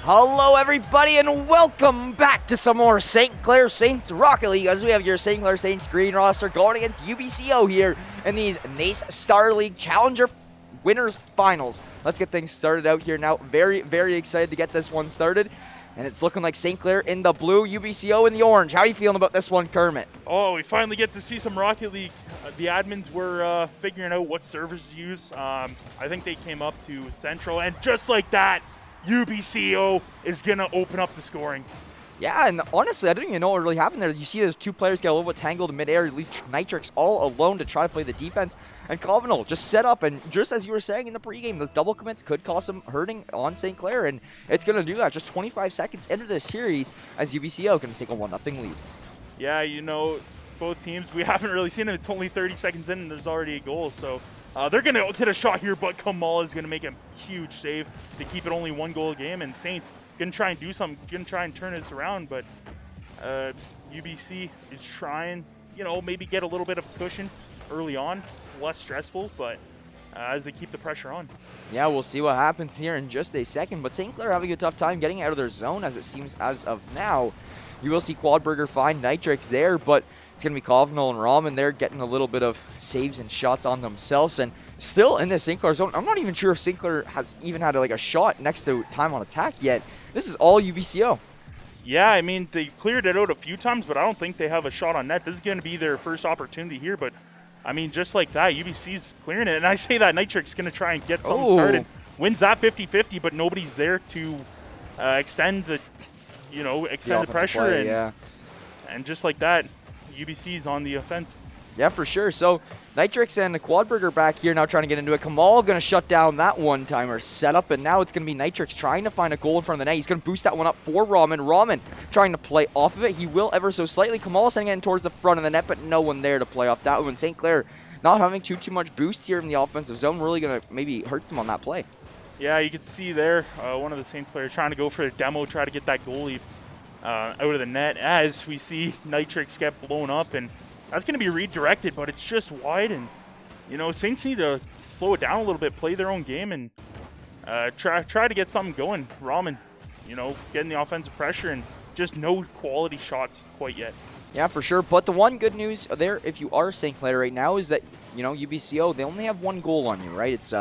Hello everybody and welcome back to some more St. Clair Saints Rocket League as we have your St. Clair Saints green roster going against UBCO here in these NACE Star League Challenger Winners Finals. Let's get things started out here now. Very excited to get this one started. And it's looking like St. Clair in the blue, UBCO in the orange. How are you feeling about this one, Kermit? Oh, we finally get to see some Rocket League. The admins were figuring out what servers to use. I think they came up to Central, and just like that, UBCO is going to open up the scoring. Yeah, and honestly, I didn't even know what really happened there. You see those two players get a little bit tangled in midair. At least Nitrix all alone to try to play the defense. And Covenal just set up, and just as you were saying in the pregame, the double commits could cause some hurting on St. Clair, and it's going to do that just 25 seconds into this series as UBCO going to take a 1-0 lead. Yeah, you know, both teams, we haven't really seen it. It's only 30 seconds in, and there's already a goal, so they're going to get a shot here, but Kamal is going to make a huge save to keep it only 1 goal a game, and Saints going to try and do something, going to try and turn this around, but UBC is trying, you know, maybe get a little bit of cushion early on, less stressful, but as they keep the pressure on. Yeah, we'll see what happens here in just a second, but St. Clair having a tough time getting out of their zone as it seems as of now. You will see Quadburger find Nitrix there, but it's going to be Covenal and Ramen there getting a little bit of saves and shots on themselves, and still in this St. Clair zone. I'm not even sure if St. Clair has even had a shot next to time on attack yet. This is all UBCO. Yeah, I mean, they cleared it out a few times, but I don't think they have a shot on net. This is going to be their first opportunity here, but I mean, just like that, UBC's clearing it. And I say that Nitrix going to try and get something started. Wins that 50-50, but nobody's there to extend the, the pressure. Play, and just like that, UBC's on the offense. Yeah, for sure. So Nitrix and the Quadburger back here now trying to get into it. Kamal going to shut down that one-timer setup, and now it's going to be Nitrix trying to find a goal in front of the net. He's going to boost that one up for Ramen. Ramen trying to play off of it. He will ever so slightly. Kamal sending it towards the front of the net, but no one there to play off that one. St. Clair not having too much boost here in the offensive zone, really going to maybe hurt them on that play. Yeah, you can see there one of the Saints players trying to go for a demo, try to get that goalie out of the net as we see Nitrix get blown up, and that's going to be redirected, but it's just wide, and Saints need to slow it down a little bit, play their own game, and try to get something going. Ramen, getting the offensive pressure, and just no quality shots quite yet. Yeah, for sure. But the one good news there, if you are St. Clair right now, is that, UBCO, they only have 1 goal on you, right? It's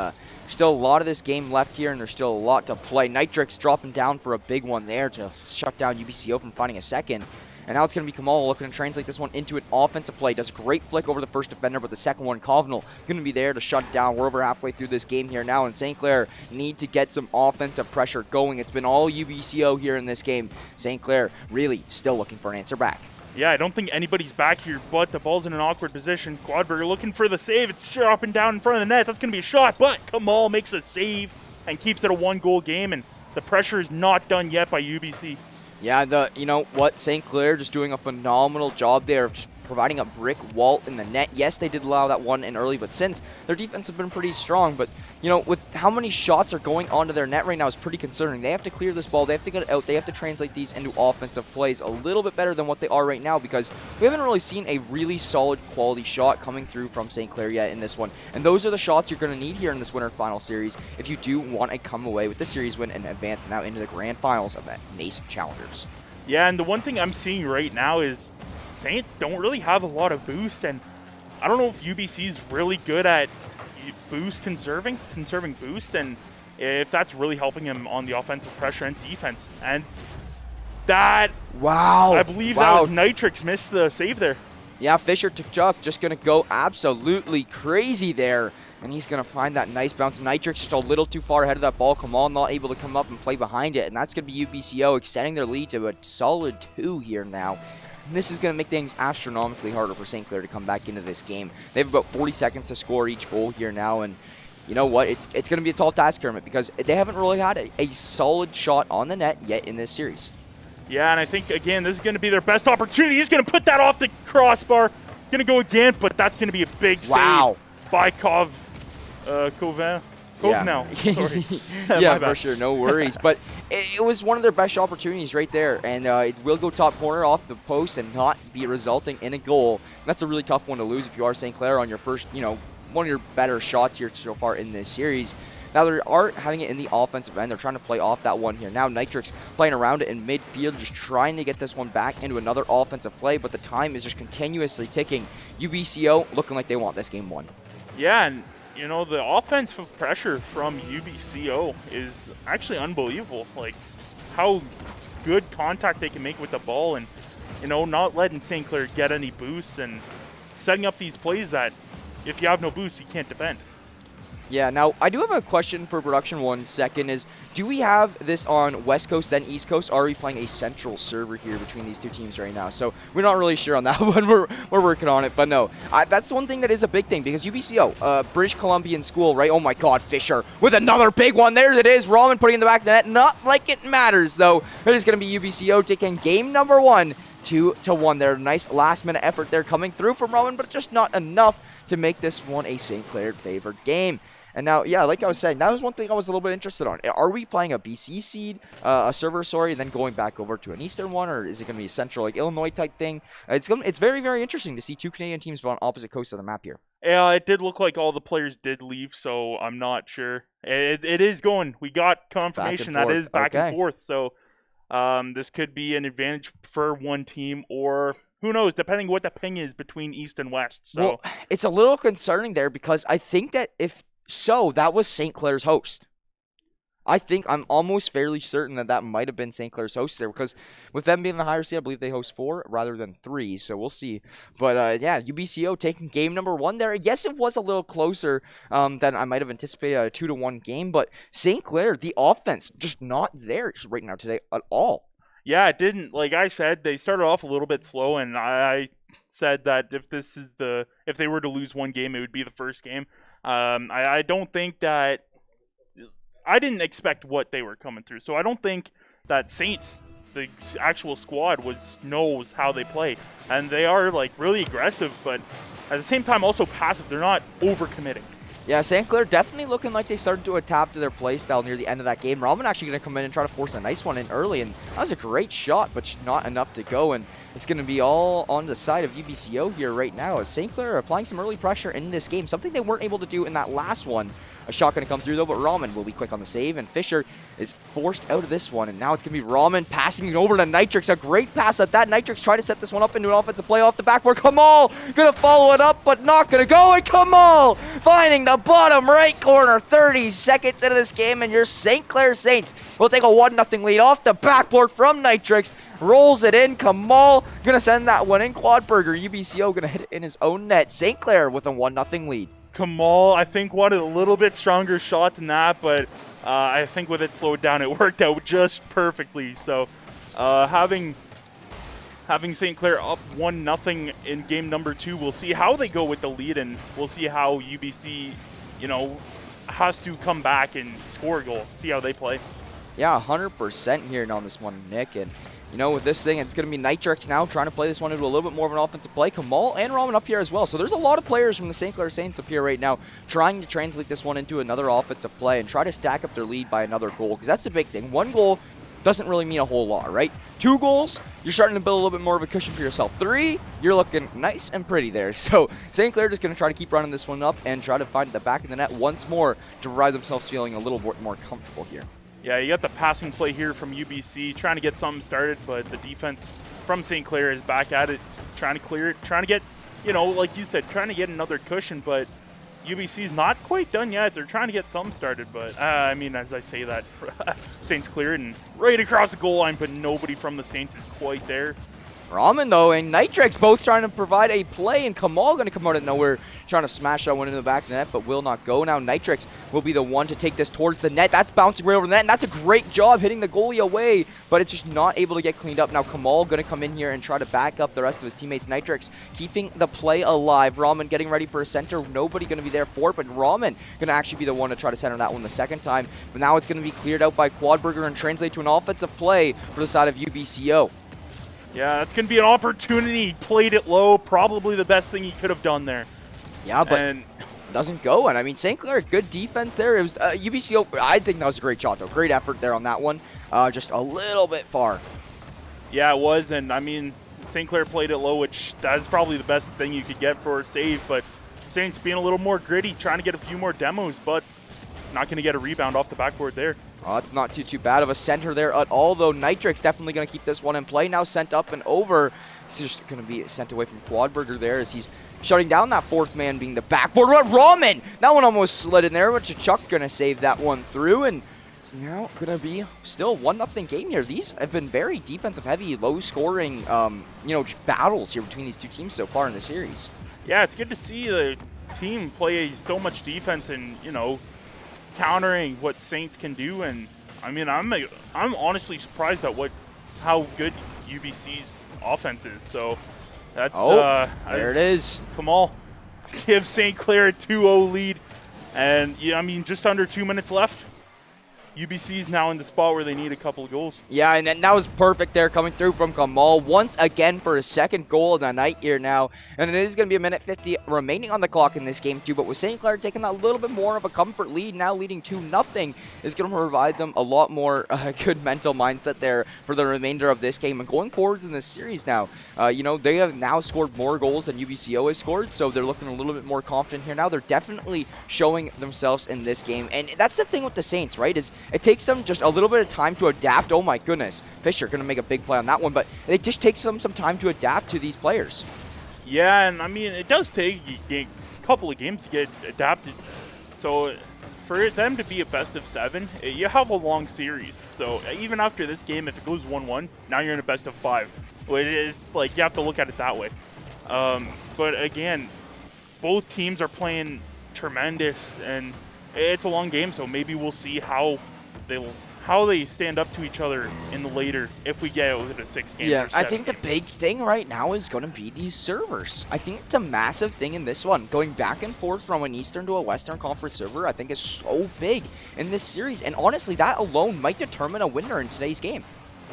still a lot of this game left here, and there's still a lot to play. Nitrix dropping down for a big one there to shut down UBCO from finding a second. And now it's going to be Kamal looking to translate this one into an offensive play. Does a great flick over the first defender, but the second one, Covenal, going to be there to shut down. We're over halfway through this game here now, and St. Clair need to get some offensive pressure going. It's been all UBCO here in this game. St. Clair really still looking for an answer back. Yeah, I don't think anybody's back here, but the ball's in an awkward position. Quadburger looking for the save. It's dropping down in front of the net. That's going to be a shot, but Kamal makes a save and keeps it a 1-goal game, and the pressure is not done yet by UBC. Yeah, you know what? St. Clair just doing a phenomenal job there of just providing a brick wall in the net. Yes, they did allow that one in early, but since their defense has been pretty strong, but with how many shots are going onto their net right now is pretty concerning. They have to clear this ball. They have to get it out. They have to translate these into offensive plays a little bit better than what they are right now, because we haven't really seen a really solid quality shot coming through from St. Clair yet in this one. And those are the shots you're going to need here in this winter final series if you do want to come away with the series win and advance now into the grand finals of the NACE Challengers. Yeah, and the one thing I'm seeing right now is Saints don't really have a lot of boost, and I don't know if UBC's really good at boost conserving boost, and if that's really helping him on the offensive pressure and defense. And that, wow, I believe that was Nitrix missed the save there. Yeah, Fisher Tukchuk just going to go absolutely crazy there. And he's going to find that nice bounce. Nitrix just a little too far ahead of that ball. Kamal not able to come up and play behind it. And that's going to be UBCO extending their lead to a solid 2 here now. And this is going to make things astronomically harder for St. Clair to come back into this game. They have about 40 seconds to score each goal here now. And you know what? It's going to be a tall task, Kermit, because they haven't really had a solid shot on the net yet in this series. Yeah, and I think, again, this is going to be their best opportunity. He's going to put that off the crossbar. Going to go again, but that's going to be a big save by Covenal. Sorry. Yeah, for sure. No worries. But it was one of their best opportunities right there. And it will go top corner off the post and not be resulting in a goal. That's a really tough one to lose if you are St. Clair on your first, one of your better shots here so far in this series. Now, they are having it in the offensive end. They're trying to play off that one here. Now, Nitrix playing around it in midfield, just trying to get this one back into another offensive play, but the time is just continuously ticking. UBCO looking like they want this game won. Yeah, and you know, the offensive pressure from UBCO is actually unbelievable. Like, how good contact they can make with the ball and, you know, not letting St. Clair get any boosts and setting up these plays that if you have no boost, you can't defend. Yeah, now, I do have a question for production 1 second is, do we have this on West Coast, then East Coast? Or are we playing a central server here between these two teams right now? So we're not really sure on that one. We're working on it, but no. That's one thing that is a big thing because UBCO, British Columbian school, right? Oh my god, Fisher with another big one. There it is. Ramen putting in the back of the net. Not like it matters, though. It is going to be UBCO taking game number 1, 2-1 there. Nice last-minute effort there coming through from Ramen, but just not enough to make this one a St. Clair favored game. And now, yeah, like I was saying, that was one thing I was a little bit interested on. Are we playing a BC seed, a server, sorry, and then going back over to an Eastern one, or is it going to be a Central, like Illinois type thing? It's very, very interesting to see two Canadian teams on opposite coasts of the map here. Yeah, it did look like all the players did leave, so I'm not sure. It is going. We got confirmation that is back and forth, so this could be an advantage for one team, or who knows, depending what the ping is between East and West. So well, it's a little concerning there because I think that that was St. Clair's host. I'm almost fairly certain that might have been St. Clair's host there because with them being the higher seed, I believe they host 4 rather than 3, so we'll see. But yeah, UBCO taking game number 1 there. Yes, it was a little closer than I might have anticipated, a 2-1 game, but St. Clair, the offense, just not there right now today at all. Yeah, it didn't. Like I said, they started off a little bit slow, and I said that if they were to lose one game, it would be the first game. I don't think that I didn't expect what they were coming through, so I don't think that Saints, the actual squad, knows how they play, and they are like really aggressive, but at the same time also passive. They're not overcommitting. Yeah, St. Clair definitely looking like they started to adapt to their play style near the end of that game. Ramen actually going to come in and try to force a nice one in early, and that was a great shot, but just not enough to go, and it's going to be all on the side of UBCO here right now as St. Clair are applying some early pressure in this game, something they weren't able to do in that last one. A shot going to come through, though, but Ramen will be quick on the save, and Fisher is forced out of this one, and now it's going to be Ramen passing it over to Nitrix. A great pass at that. Nitrix trying to set this one up into an offensive play off the backboard. Kamal going to follow it up, but not going to go, and Kamal finding the bottom right corner 30 seconds into this game, and your St. Clair Saints will take a 1-0 lead off the backboard from Nitrix. Rolls it in. Kamal going to send that one in. Quadburger, UBCO going to hit it in his own net. St. Clair with a 1-0 lead. Kamal, I think, wanted a little bit stronger shot than that, but I think with it slowed down, it worked out just perfectly. So having St. Clair up 1-0 in game number 2, we'll see how they go with the lead, and we'll see how UBC, has to come back and score a goal. See how they play. Yeah, 100% here on this one, Nick, and with this thing, it's going to be Nitrix now trying to play this one into a little bit more of an offensive play. Kamal and Ramen up here as well. So there's a lot of players from the St. Clair Saints up here right now trying to translate this one into another offensive play and try to stack up their lead by another goal, because that's the big thing. 1 goal doesn't really mean a whole lot, right? 2 goals, you're starting to build a little bit more of a cushion for yourself. 3, you're looking nice and pretty there. So St. Clair just going to try to keep running this one up and try to find the back of the net once more to provide themselves feeling a little more comfortable here. Yeah, you got the passing play here from UBC, trying to get something started, but the defense from St. Clair is back at it, trying to clear it, trying to get, like you said, trying to get another cushion, but UBC's not quite done yet. They're trying to get something started, but, as I say that, Saints cleared and right across the goal line, but nobody from the Saints is quite there. Ramen, though, and Nitrix both trying to provide a play, and Kamal going to come out of nowhere trying to smash that one into the back of the net, but will not go. Now Nitrix will be the one to take this towards the net. That's bouncing right over the net, and that's a great job hitting the goalie away, but it's just not able to get cleaned up. Now Kamal going to come in here and try to back up the rest of his teammates. Nitrix keeping the play alive. Ramen getting ready for a center. Nobody going to be there for it, but Ramen going to actually be the one to try to center that one the second time. But now it's going to be cleared out by Quadburger and translate to an offensive play for the side of UBCO. Yeah, that's going to be an opportunity. Played it low. Probably the best thing he could have done there. Yeah, but it doesn't go. And St. Clair, good defense there. It was UBCO. I think that was a great shot, though. Great effort there on that one. Just a little bit far. Yeah, it was. And, St. Clair played it low, which that's probably the best thing you could get for a save. But Saints being a little more gritty, trying to get a few more demos. But not going to get a rebound off the backboard there. Oh, it's not too bad of a center there at all, though. Nitrix definitely going to keep this one in play. Now sent up and over. It's just going to be sent away from Quadburger there as he's shutting down that fourth man being the backboard. What Ramen! That one almost slid in there, but Chuck going to save that one through, and it's now going to be still 1-0 game here. These have been very defensive heavy, low scoring, just battles here between these two teams so far in the series. Yeah, it's good to see the team play so much defense and, countering what Saints can do. And I mean, I'm honestly surprised at how good UBC's offense is. So that's there it is. Kamal gives St. Clair a 2-0 lead, and just under 2 minutes left. UBC's now in the spot where they need a couple of goals. Yeah, and that was perfect there coming through from Kamal once again for his second goal of the night here now. And it is going to be a minute 50 remaining on the clock in this game too. But with St. Clair taking that little bit more of a comfort lead, now leading 2-0, is going to provide them a lot more good mental mindset there for the remainder of this game. And going forwards in this series now, they have now scored more goals than UBCO has scored. So they're looking a little bit more confident here now. They're definitely showing themselves in this game. And that's the thing with the Saints, right, is it takes them just a little bit of time to adapt. Oh my goodness, Fisher going to make a big play on that one, but it just takes them some time to adapt to these players. Yeah, and I mean, it does take a couple of games to get adapted. So for them to be a best of 7, you have a long series. So even after this game, if it goes 1-1, now you're in a best of 5. Well, it is, like, you have to look at it that way. But again, both teams are playing tremendous, and it's a long game, so maybe we'll see how they stand up to each other in the later, if we get it with a 6-game. Yeah, I think the big thing right now is going to be these servers. I think it's a massive thing in this one. Going back and forth from an Eastern to a Western Conference server, I think is so big in this series. And honestly, that alone might determine a winner in today's game.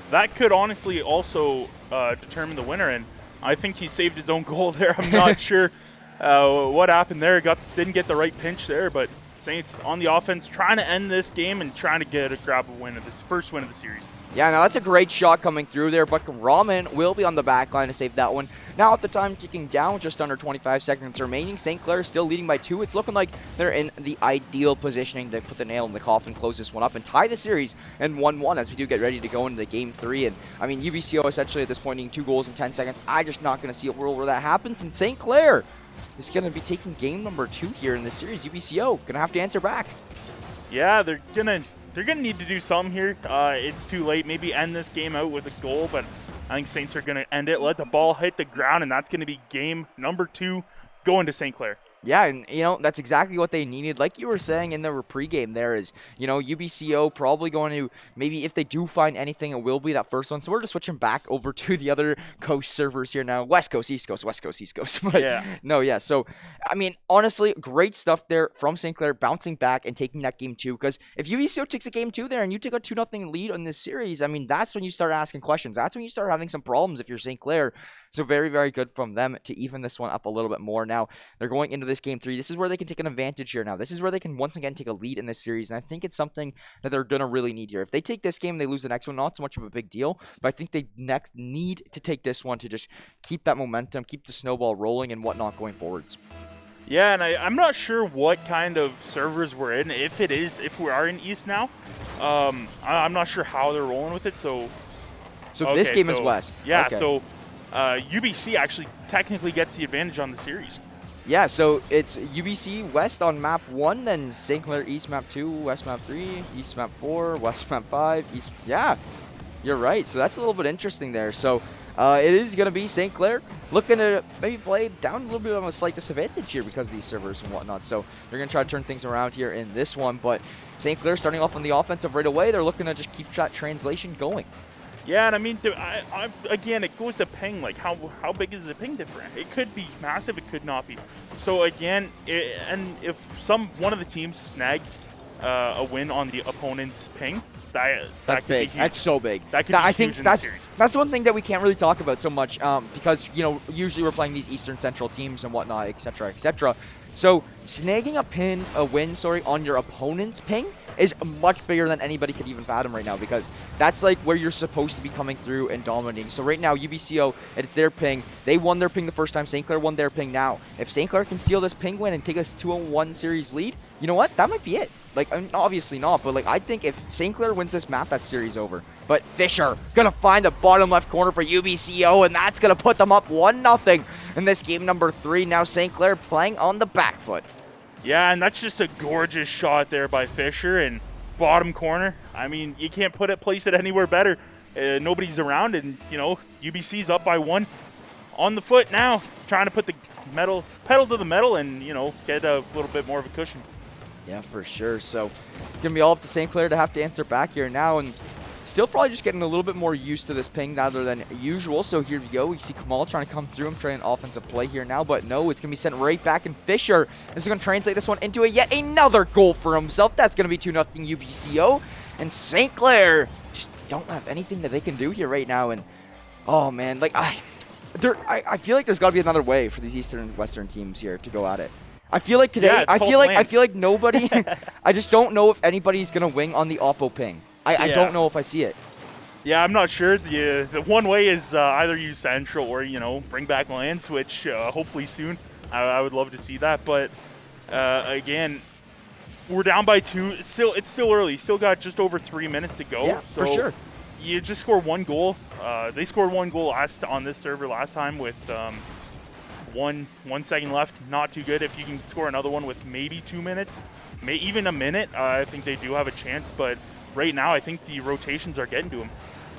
That could honestly also determine the winner, and I think he saved his own goal there. I'm not sure what happened there. Didn't get the right pinch there, but Saints on the offense trying to end this game and trying to grab a win of this first win of the series. Yeah, now that's a great shot coming through there, but Ramen will be on the back line to save that one. Now at the time ticking down, just under 25 seconds remaining. St. Clair still leading by 2. It's looking like they're in the ideal positioning to put the nail in the coffin, close this one up, and tie the series in 1-1 as we do get ready to go into the game 3. And I mean, UBCO essentially at this point needing 2 goals in 10 seconds. I'm just not going to see a world where that happens. And St. Clair is going to be taking game number 2 here in this series. UBCO going to have to answer back. Yeah, they're gonna need to do something here. It's too late. Maybe end this game out with a goal, but I think Saints are gonna end it. Let the ball hit the ground, and that's gonna be game number 2 going to St. Clair. Yeah, and, that's exactly what they needed. Like you were saying in the pregame there is, UBCO probably going to, maybe if they do find anything, it will be that first one. So we're just switching back over to the other coast servers here now. West Coast, East Coast, West Coast, East Coast. But yeah. So, I mean, honestly, great stuff there from St. Clair, bouncing back and taking that game 2. Because if UBCO takes a game 2 there and you take a 2-0 lead on this series, I mean, that's when you start asking questions. That's when you start having some problems if you're St. Clair. So very, very good from them to even this one up a little bit more. Now, they're going into this game 3. This is where they can take an advantage here now. This is where they can once again take a lead in this series. And I think it's something that they're going to really need here. If they take this game and they lose the next one, not so much of a big deal. But I think they next need to take this one to just keep that momentum, keep the snowball rolling and whatnot going forwards. Yeah, and I'm not sure what kind of servers we're in. If we are in East now, I'm not sure how they're rolling with it. So this game is West. Yeah, okay. So UBC actually technically gets the advantage on the series. Yeah, so it's UBC West on map 1, then St. Clair East map 2, West map 3, East map 4, West map 5, East. Yeah, you're right. So that's a little bit interesting there. So it is going to be St. Clair looking to maybe play down a little bit of a slight disadvantage here because of these servers and whatnot. So they're going to try to turn things around here in this one. But St. Clair starting off on the offensive right away. They're looking to just keep that translation going. Yeah, and I mean, again, it goes to ping. Like, how big is the ping difference? It could be massive, it could not be. So again, and if one of the teams snag a win on the opponent's ping, that's big. That's so big. That could be huge in the series. That's one thing that we can't really talk about so much because usually we're playing these Eastern Central teams and whatnot, etc., etc. So snagging a win on your opponent's ping, is much bigger than anybody could even fathom right now, because that's like where you're supposed to be coming through and dominating. So right now, UBCO, it's their ping. They won their ping the first time. St. Clair won their ping now. If St. Clair can steal this ping win and take us 2-1 series lead, you know what? That might be it. Like, I mean, obviously not, but like I think if St. Clair wins this map, that series over. But Fisher gonna find the bottom left corner for UBCO, and that's gonna put them up 1-0 in this game number 3. Now St. Clair playing on the back foot. Yeah, and that's just a gorgeous shot there by Fisher and bottom corner. I mean, you can't place it anywhere better. Nobody's around, and you know UBC's up by 1 on the foot now, trying to put the pedal to the metal, and you know get a little bit more of a cushion. Yeah, for sure. So it's going to be all up to St. Clair to have to answer back here now, and still probably just getting a little bit more used to this ping rather than usual. So here we go. We see Kamal trying to come through him, trying an offensive play here now, but no, it's going to be sent right back, and Fisher is going to translate this one into yet another goal for himself. That's going to be 2-0 UBCO, and St. Clair just don't have anything that they can do here right now, and oh man, like I feel like there's got to be another way for these Eastern and Western teams here to go at it. I feel like today, yeah, I feel like nobody, I just don't know if anybody's going to wing on the Oppo ping. I don't know if I see it. Yeah, I'm not sure. The one way is either use Central or, you know, bring back Lance, which hopefully soon. I would love to see that. But, again, we're down by 2. It's still early. Still got just over 3 minutes to go. Yeah, so for sure. You just score 1 goal. They scored 1 goal on this server last time with 1 second left. Not too good. If you can score another one with maybe 2 minutes, even a minute, I think they do have a chance. But right now, I think the rotations are getting to them.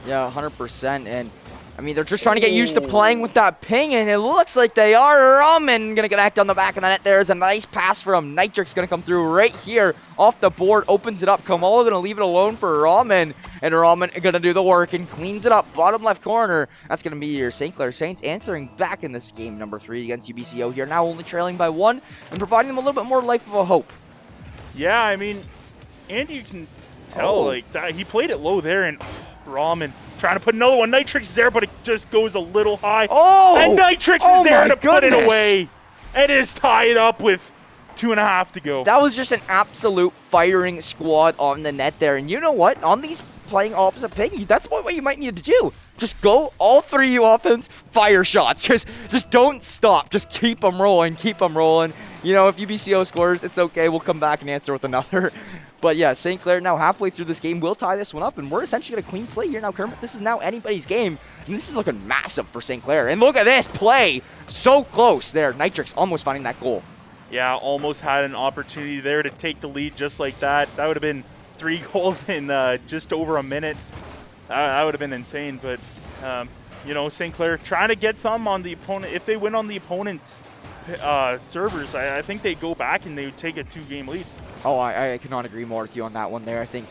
Yeah, 100%. And I mean, they're just trying to get used to playing with that ping, and it looks like they are. Ramen gonna connect on the back of the net. There's a nice pass from Nitrix, gonna come through right here off the board, opens it up. Kamala gonna leave it alone for Ramen, and Ramen gonna do the work and cleans it up. Bottom left corner. That's gonna be your St. Clair Saints answering back in this game number 3 against UBCO here. Now only trailing by 1 and providing them a little bit more life of a hope. Yeah, I mean, and you can tell like that he played it low there, and Ramen trying to put another one. Nitrix is there, but it just goes a little high. And Nitrix is there to put it away. It is tied up with 2.5 to go. That was just an absolute firing squad on the net there. And you know what? On these playing opposite ping, that's what you might need to do. Just go, all 3 you offense, fire shots. Just don't stop. Just keep them rolling, keep them rolling. You know, if UBCO scores, it's okay. We'll come back and answer with another. But yeah, St. Clair now halfway through this game will tie this one up, and we're essentially going to clean slate here now, Kermit. This is now anybody's game, and this is looking massive for St. Clair. And look at this play. So close there. Nitrix almost finding that goal. Yeah, almost had an opportunity there to take the lead just like that. That would have been 3 goals in just over a minute. That would have been insane. But, you know, St. Clair trying to get some on the opponent. If they win on the opponent's servers, I think they go back and they would take a 2-game lead. Oh, I cannot agree more with you on that one there. I think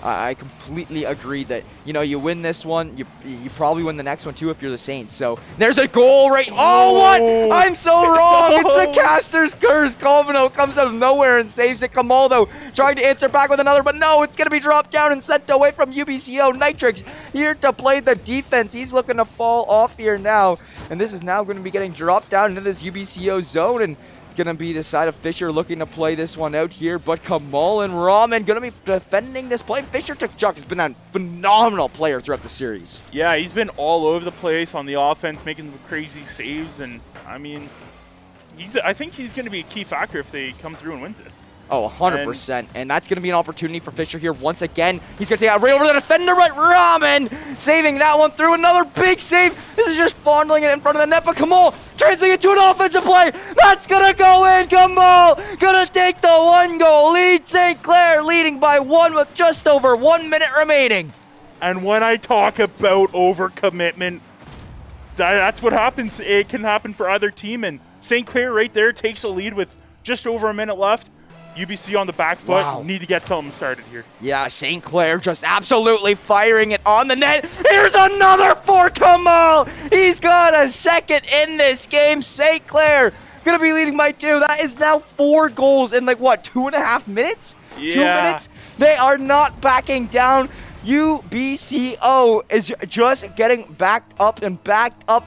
I completely agree that, you know, you win this one, you probably win the next one too if you're the Saints. So there's a goal right. Oh, what? I'm so wrong. It's the caster's curse. Calvino comes out of nowhere and saves it. Kamal, though, trying to answer back with another, but no, it's going to be dropped down and sent away from UBCO. Nitrix here to play the defense. He's looking to fall off here now, and this is now going to be getting dropped down into this UBCO zone, and it's going to be the side of Fisher looking to play this one out here, but Kamal and Ramen going to be defending this play. Fisher took Chuck. Has been a phenomenal player throughout the series. Yeah, he's been all over the place on the offense, making crazy saves, and I mean, I think he's going to be a key factor if they come through and wins this. Oh, 100%. And that's going to be an opportunity for Fisher here once again. He's going to take out right over the defender, right? Ramen saving that one through. Another big save. This is just fondling it in front of the net, but Kamal translating it to an offensive play. That's going to go in. Kamal going to take the 1-goal lead. St. Clair leading by 1 with just over 1 minute remaining. And when I talk about overcommitment, that's what happens. It can happen for either team, and St. Clair right there takes the lead with just over a minute left. UBC on the back foot. Wow. Need to get something started here. Yeah, St. Clair just absolutely firing it on the net. Here's another for Kamal. He's got a second in this game. St. Clair going to be leading by 2. That is now 4 goals in, like, what, 2.5 minutes? Yeah. 2 minutes? They are not backing down. UBCO is just getting backed up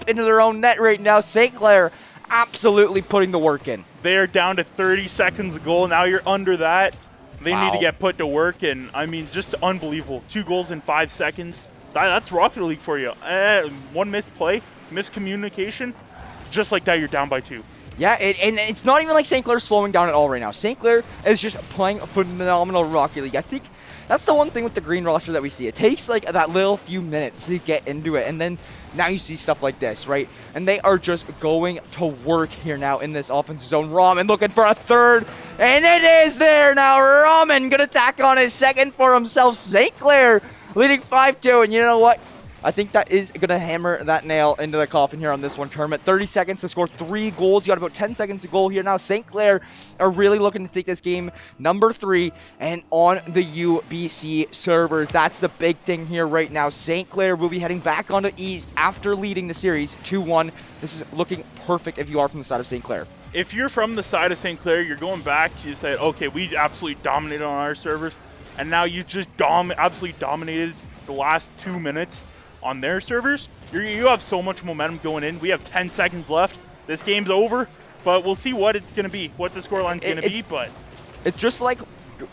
into their own net right now. St. Clair absolutely putting the work in. They are down to 30 seconds of goal. Now you're under that. They need to get put to work, and I mean, just unbelievable. 2 goals in 5 seconds. That's Rocket League for you. One missed play, miscommunication, just like that, you're down by 2. Yeah, and it's not even like St. Clair's slowing down at all right now. St. Clair is just playing a phenomenal Rocket League. I think that's the one thing with the green roster that we see. It takes like that little few minutes to get into it, and then now you see stuff like this, right? And they are just going to work here now in this offensive zone. Ramen looking for a third, and it is there now. Ramen gonna tack on his second for himself. St. Clair leading 5-2, and you know what? I think that is going to hammer that nail into the coffin here on this one, Kermit. 30 seconds to score 3 goals. You got about 10 seconds to goal here now. St. Clair are really looking to take this game number 3 and on the UBC servers. That's the big thing here right now. St. Clair will be heading back onto East after leading the series 2-1. This is looking perfect if you are from the side of St. Clair. If you're from the side of St. Clair, you're going back. You say, okay, we absolutely dominated on our servers, and now you just absolutely dominated the last 2 minutes on their servers. You have so much momentum going in. We have 10 seconds left. This game's over, but we'll see what it's going to be, what the scoreline's going to be. But it's just like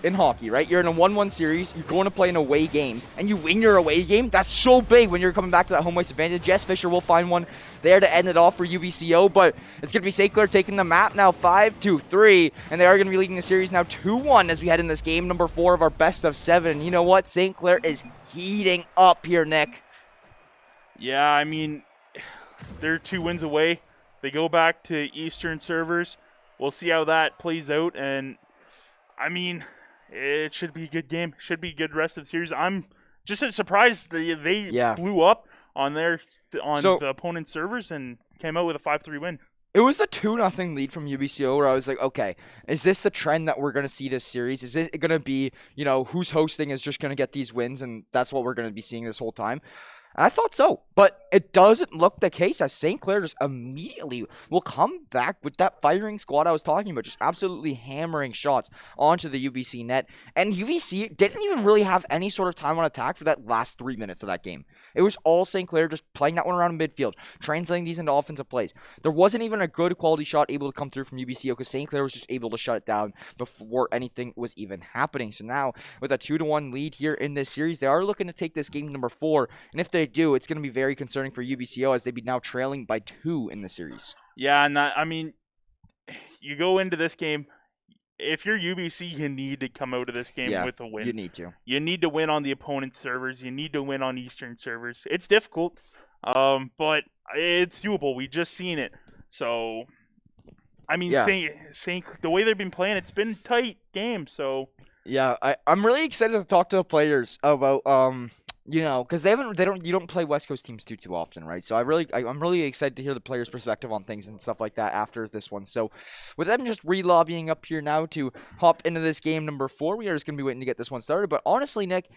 in hockey, right? You're in a 1-1 series. You're going to play an away game, and you win your away game. That's so big when you're coming back to that home ice advantage. Yes, Fisher will find one there to end it off for UBCO, but it's going to be St. Clair taking the map now 5-3, and they are going to be leading the series now 2-1 as we head in this game number 4 of our best of 7. You know what? St. Clair is heating up here, Nick. Yeah, I mean, they're 2 wins away. They go back to Eastern servers. We'll see how that plays out. And, I mean, it should be a good game. Should be a good rest of the series. I'm just surprised they blew up on the opponent's servers and came out with a 5-3 win. It was a 2-0 lead from UBCO where I was like, okay, is this the trend that we're going to see this series? Is it going to be, who's hosting is just going to get these wins, and that's what we're going to be seeing this whole time? I thought so, but it doesn't look the case as St. Clair just immediately will come back with that firing squad I was talking about, just absolutely hammering shots onto the UBC net. And UBC didn't even really have any sort of time on attack for that last 3 minutes of that game. It was all St. Clair just playing that one around in midfield, translating these into offensive plays. There wasn't even a good quality shot able to come through from UBCO because St. Clair was just able to shut it down before anything was even happening. So now, with a 2-1 lead here in this series, they are looking to take this game number 4. And if they do, it's going to be very concerning for UBCO as they'd be now trailing by 2 in the series. Yeah, and I mean, you go into this game, if you're UBC, you need to come out of this game with a win. You need to. You need to win on the opponent's servers. You need to win on Eastern servers. It's difficult, but it's doable. We just seen it. So, I mean, the way they've been playing, it's been a tight game. So, yeah, I'm really excited to talk to the players about because you don't play West Coast teams too often, right? So I'm really excited to hear the players' perspective on things and stuff like that after this one. So with them just re-lobbying up here now to hop into this game number 4, we are just gonna be waiting to get this one started. But honestly, Nick,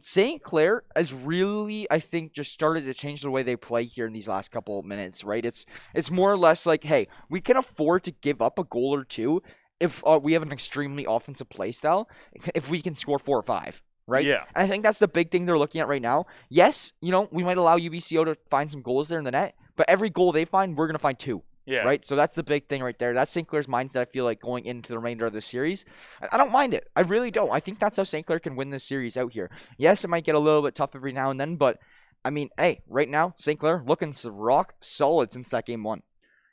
St. Clair has really, I think, just started to change the way they play here in these last couple of minutes, right? It's more or less like, hey, we can afford to give up a goal or two if we have an extremely offensive play style, if we can score 4 or 5. Right? Yeah. I think that's the big thing they're looking at right now. Yes, we might allow UBCO to find some goals there in the net, but every goal they find, we're going to find 2. Yeah. Right? So that's the big thing right there. That's St. Clair's mindset, I feel like, going into the remainder of the series. I don't mind it. I really don't. I think that's how St. Clair can win this series out here. Yes, it might get a little bit tough every now and then, but, I mean, hey, right now, St. Clair looking rock solid since that game 1.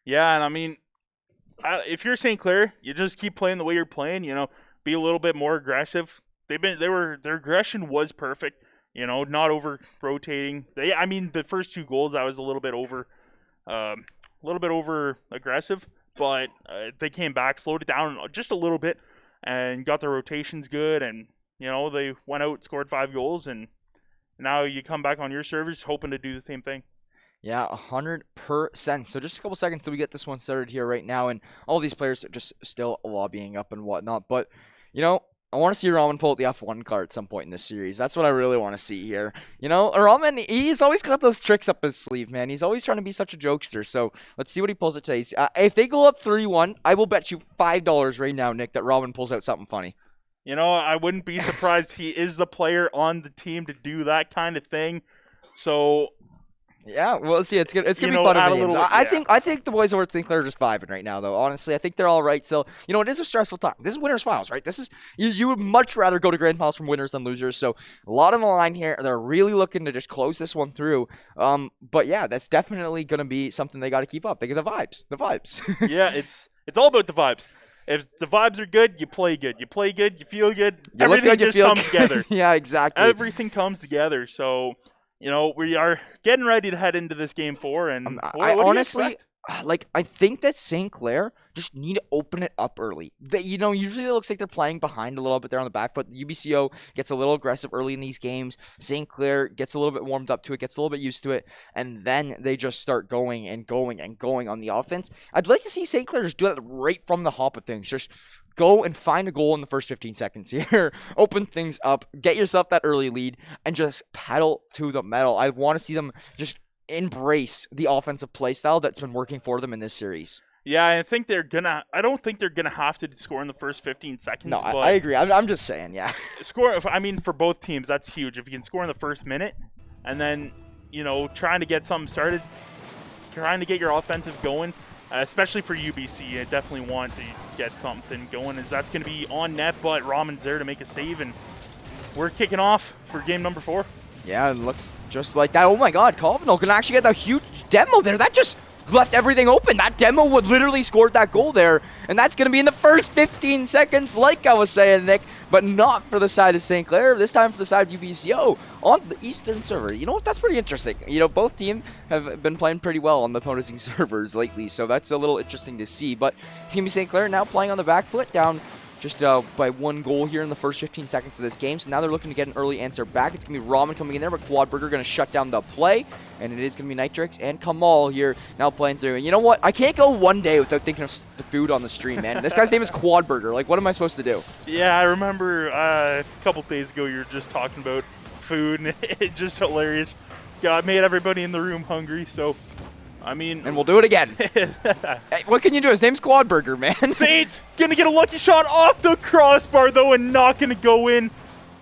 Yeah, and I mean, if you're St. Clair, you just keep playing the way you're playing, be a little bit more aggressive. Their aggression was perfect, not over rotating. The first 2 goals I was a little bit over aggressive, but they came back, slowed it down just a little bit, and got their rotations good. And they went out, scored 5 goals, and now you come back on your servers hoping to do the same thing. Yeah, 100%. So just a couple seconds till we get this one started here right now, and all these players are just still lobbying up and whatnot. But I want to see Ramen pull out the F1 car at some point in this series. That's what I really want to see here. Ramen, he's always got those tricks up his sleeve, man. He's always trying to be such a jokester. So let's see what he pulls out today. If they go up 3-1, I will bet you $5 right now, Nick, that Ramen pulls out something funny. I wouldn't be surprised. He is the player on the team to do that kind of thing. So Yeah, well, let's see. It's gonna be know, fun add in a the games. little- I yeah. think the boys over at St. Clair are just vibing right now, though. Honestly, I think they're all right. So it is a stressful time. This is winners finals, right? This is you would much rather go to grand finals from winners than losers. So a lot on the line here. They're really looking to just close this one through. But yeah, that's definitely gonna be something they got to keep up. They get the vibes. Yeah, it's all about the vibes. If the vibes are good, you play good. You play good, you feel good. You look Everything good, you just feel comes good. together. Yeah, exactly. Everything comes together. So, we are getting ready to head into this game 4. And I what honestly, do you expect? I think that St. Clair just need to open it up early. Usually it looks like they're playing behind a little bit there on the back foot. UBCO gets a little aggressive early in these games. St. Clair gets a little bit warmed up to it, gets a little bit used to it, and then they just start going and going and going on the offense. I'd like to see St. Clair just do that right from the hop of things. Just go and find a goal in the first 15 seconds here. Open things up, get yourself that early lead, and just pedal to the metal. I want to see them just embrace the offensive play style that's been working for them in this series. Yeah, I don't think they're gonna have to score in the first 15 seconds. No, but I agree. I'm just saying, yeah. score. I mean, for both teams, that's huge. If you can score in the first minute, and then trying to get something started, trying to get your offensive going, especially for UBC, I definitely want to get something going. As that's going to be on net, but Ramen's there to make a save, and we're kicking off for game number 4. Yeah, it looks just like that. Oh my God, Colvin can actually get that huge demo there. That just left everything open. That demo would literally scored that goal there, and that's going to be in the first 15 seconds, like I was saying, Nick, but not for the side of St. Clair. This time for the side of UBCO on the Eastern server. You know what? That's pretty interesting. Both teams have been playing pretty well on the opposing servers lately, so that's a little interesting to see. But it's going to be St. Clair now playing on the back foot, down just by one goal here in the first 15 seconds of this game. So now they're looking to get an early answer back. It's going to be Ramen coming in there, but Quadburger going to shut down the play. And it is going to be Nitrix and Kamal here now playing through. And you know what? I can't go one day without thinking of the food on the stream, man. This guy's name is Quadburger. Like, what am I supposed to do? Yeah, I remember a couple days ago you were just talking about food, and it's just hilarious. Yeah, it made everybody in the room hungry, so... I mean... And we'll do it again. Hey, what can you do? His name's Quadburger, man. Saints gonna get a lucky shot off the crossbar, though, and not gonna go in.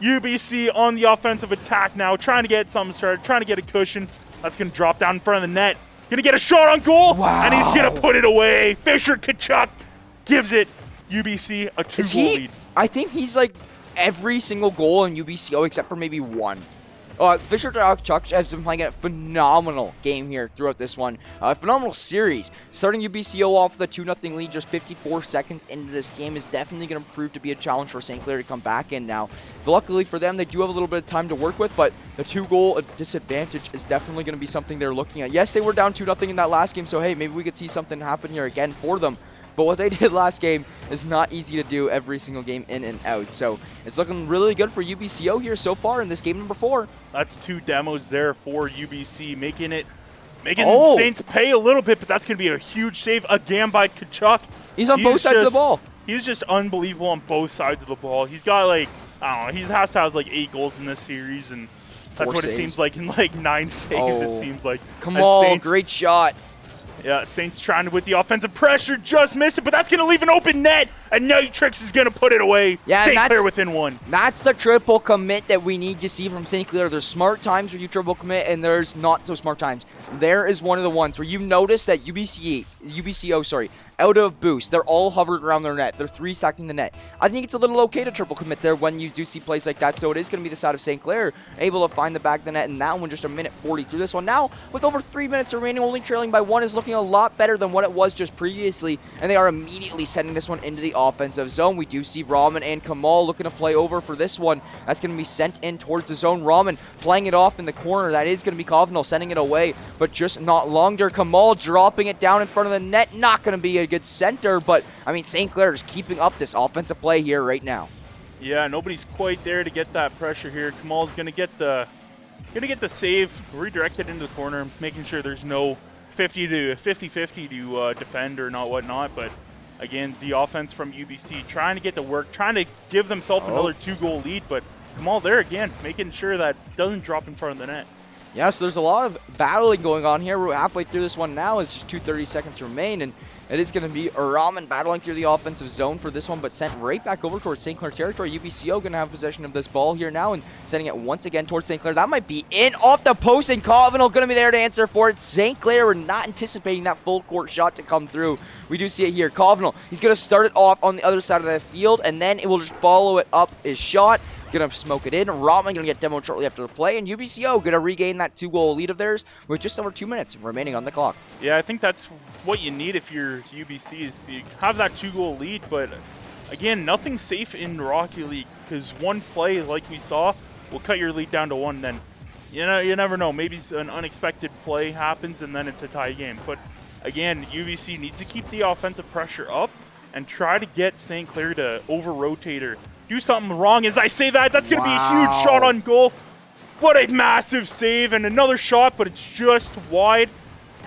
UBC on the offensive attack now, trying to get something started, trying to get a cushion. That's gonna drop down in front of the net. Gonna get a shot on goal, wow. And he's gonna put it away. Fisher Kachuk gives it UBC a 2-goal lead. I think he's like every single goal in UBCO except for maybe one. Fisher Chuck has been playing a phenomenal game here throughout this one. Phenomenal series. Starting UBCO off with a 2-0 lead just 54 seconds into this game is definitely going to prove to be a challenge for St. Clair to come back in now. But luckily for them, they do have a little bit of time to work with, but the 2-goal disadvantage is definitely going to be something they're looking at. Yes, they were down 2-0 in that last game, so hey, maybe we could see something happen here again for them. But what they did last game is not easy to do every single game in and out. So it's looking really good for UBCO here so far in this game number 4. That's 2 demos there for UBC, making Oh. Saints pay a little bit, but that's going to be a huge save again by Kachuk. He's on both sides of the ball. He's just unbelievable on both sides of the ball. He's got I don't know, he has to have 8 goals in this series, and that's what it seems like in 9 saves, it seems like. Come on, great shot. Yeah, Saints trying to with the offensive pressure, just missed it, but that's going to leave an open net, and Nitrix is going to put it away. Yeah, St. Clair within 1. That's the triple commit that we need to see from St. Clair. There's smart times where you triple commit, and there's not so smart times. There is one of the ones where you notice that UBCO, out of boost, they're all hovered around their net. They're 3 stacking the net. I think it's a little okay to triple commit there when you do see plays like that. So it is going to be the side of St. Clair able to find the back of the net, and that one just a minute 40 through this one. Now, with over 3 minutes remaining, only trailing by 1, is looking a lot better than what it was just previously, and they are immediately sending this one into the offensive zone. We do see Ramen and Kamal looking to play over for this one. That's going to be sent in towards the zone. Ramen playing it off in the corner. That is going to be Kovenal sending it away, but just not longer. Kamal dropping it down in front of the net. Not going to be a good center, but I mean, St. Clair is keeping up this offensive play here right now. Yeah, nobody's quite there to get that pressure here. Kamal's going to get the save, redirected into the corner, making sure there's no 50-50 to defend or not whatnot. But again, the offense from UBC trying to get to work, trying to give themselves another 2-goal lead. But Kamal there again, making sure that doesn't drop in front of the net. Yes, there's a lot of battling going on here. We're halfway through this one now. It's just 2:30 seconds remain, and it is going to be Ramen battling through the offensive zone for this one, but sent right back over towards St. Clair territory. UBCO going to have possession of this ball here now and sending it once again towards St. Clair. That might be in off the post, and Covenal going to be there to answer for it. St. Clair were not anticipating that full court shot to come through. We do see it here. Covenal, he's going to start it off on the other side of the field, and then it will just follow it up his shot. Gonna smoke it in. Ramen gonna get demoed shortly after the play, and UBCO gonna regain that 2-goal lead of theirs with just over 2 minutes remaining on the clock. Yeah, I think that's what you need if you're UBC is to have that 2-goal lead, but again, nothing's safe in Rocket League because one play, like we saw, will cut your lead down to 1. Then you never know. Maybe an unexpected play happens, and then it's a tie game. But again, UBC needs to keep the offensive pressure up and try to get St. Clair to over-rotate or do something wrong. As I say that, that's going to be a huge shot on goal. What a massive save, and another shot, but it's just wide.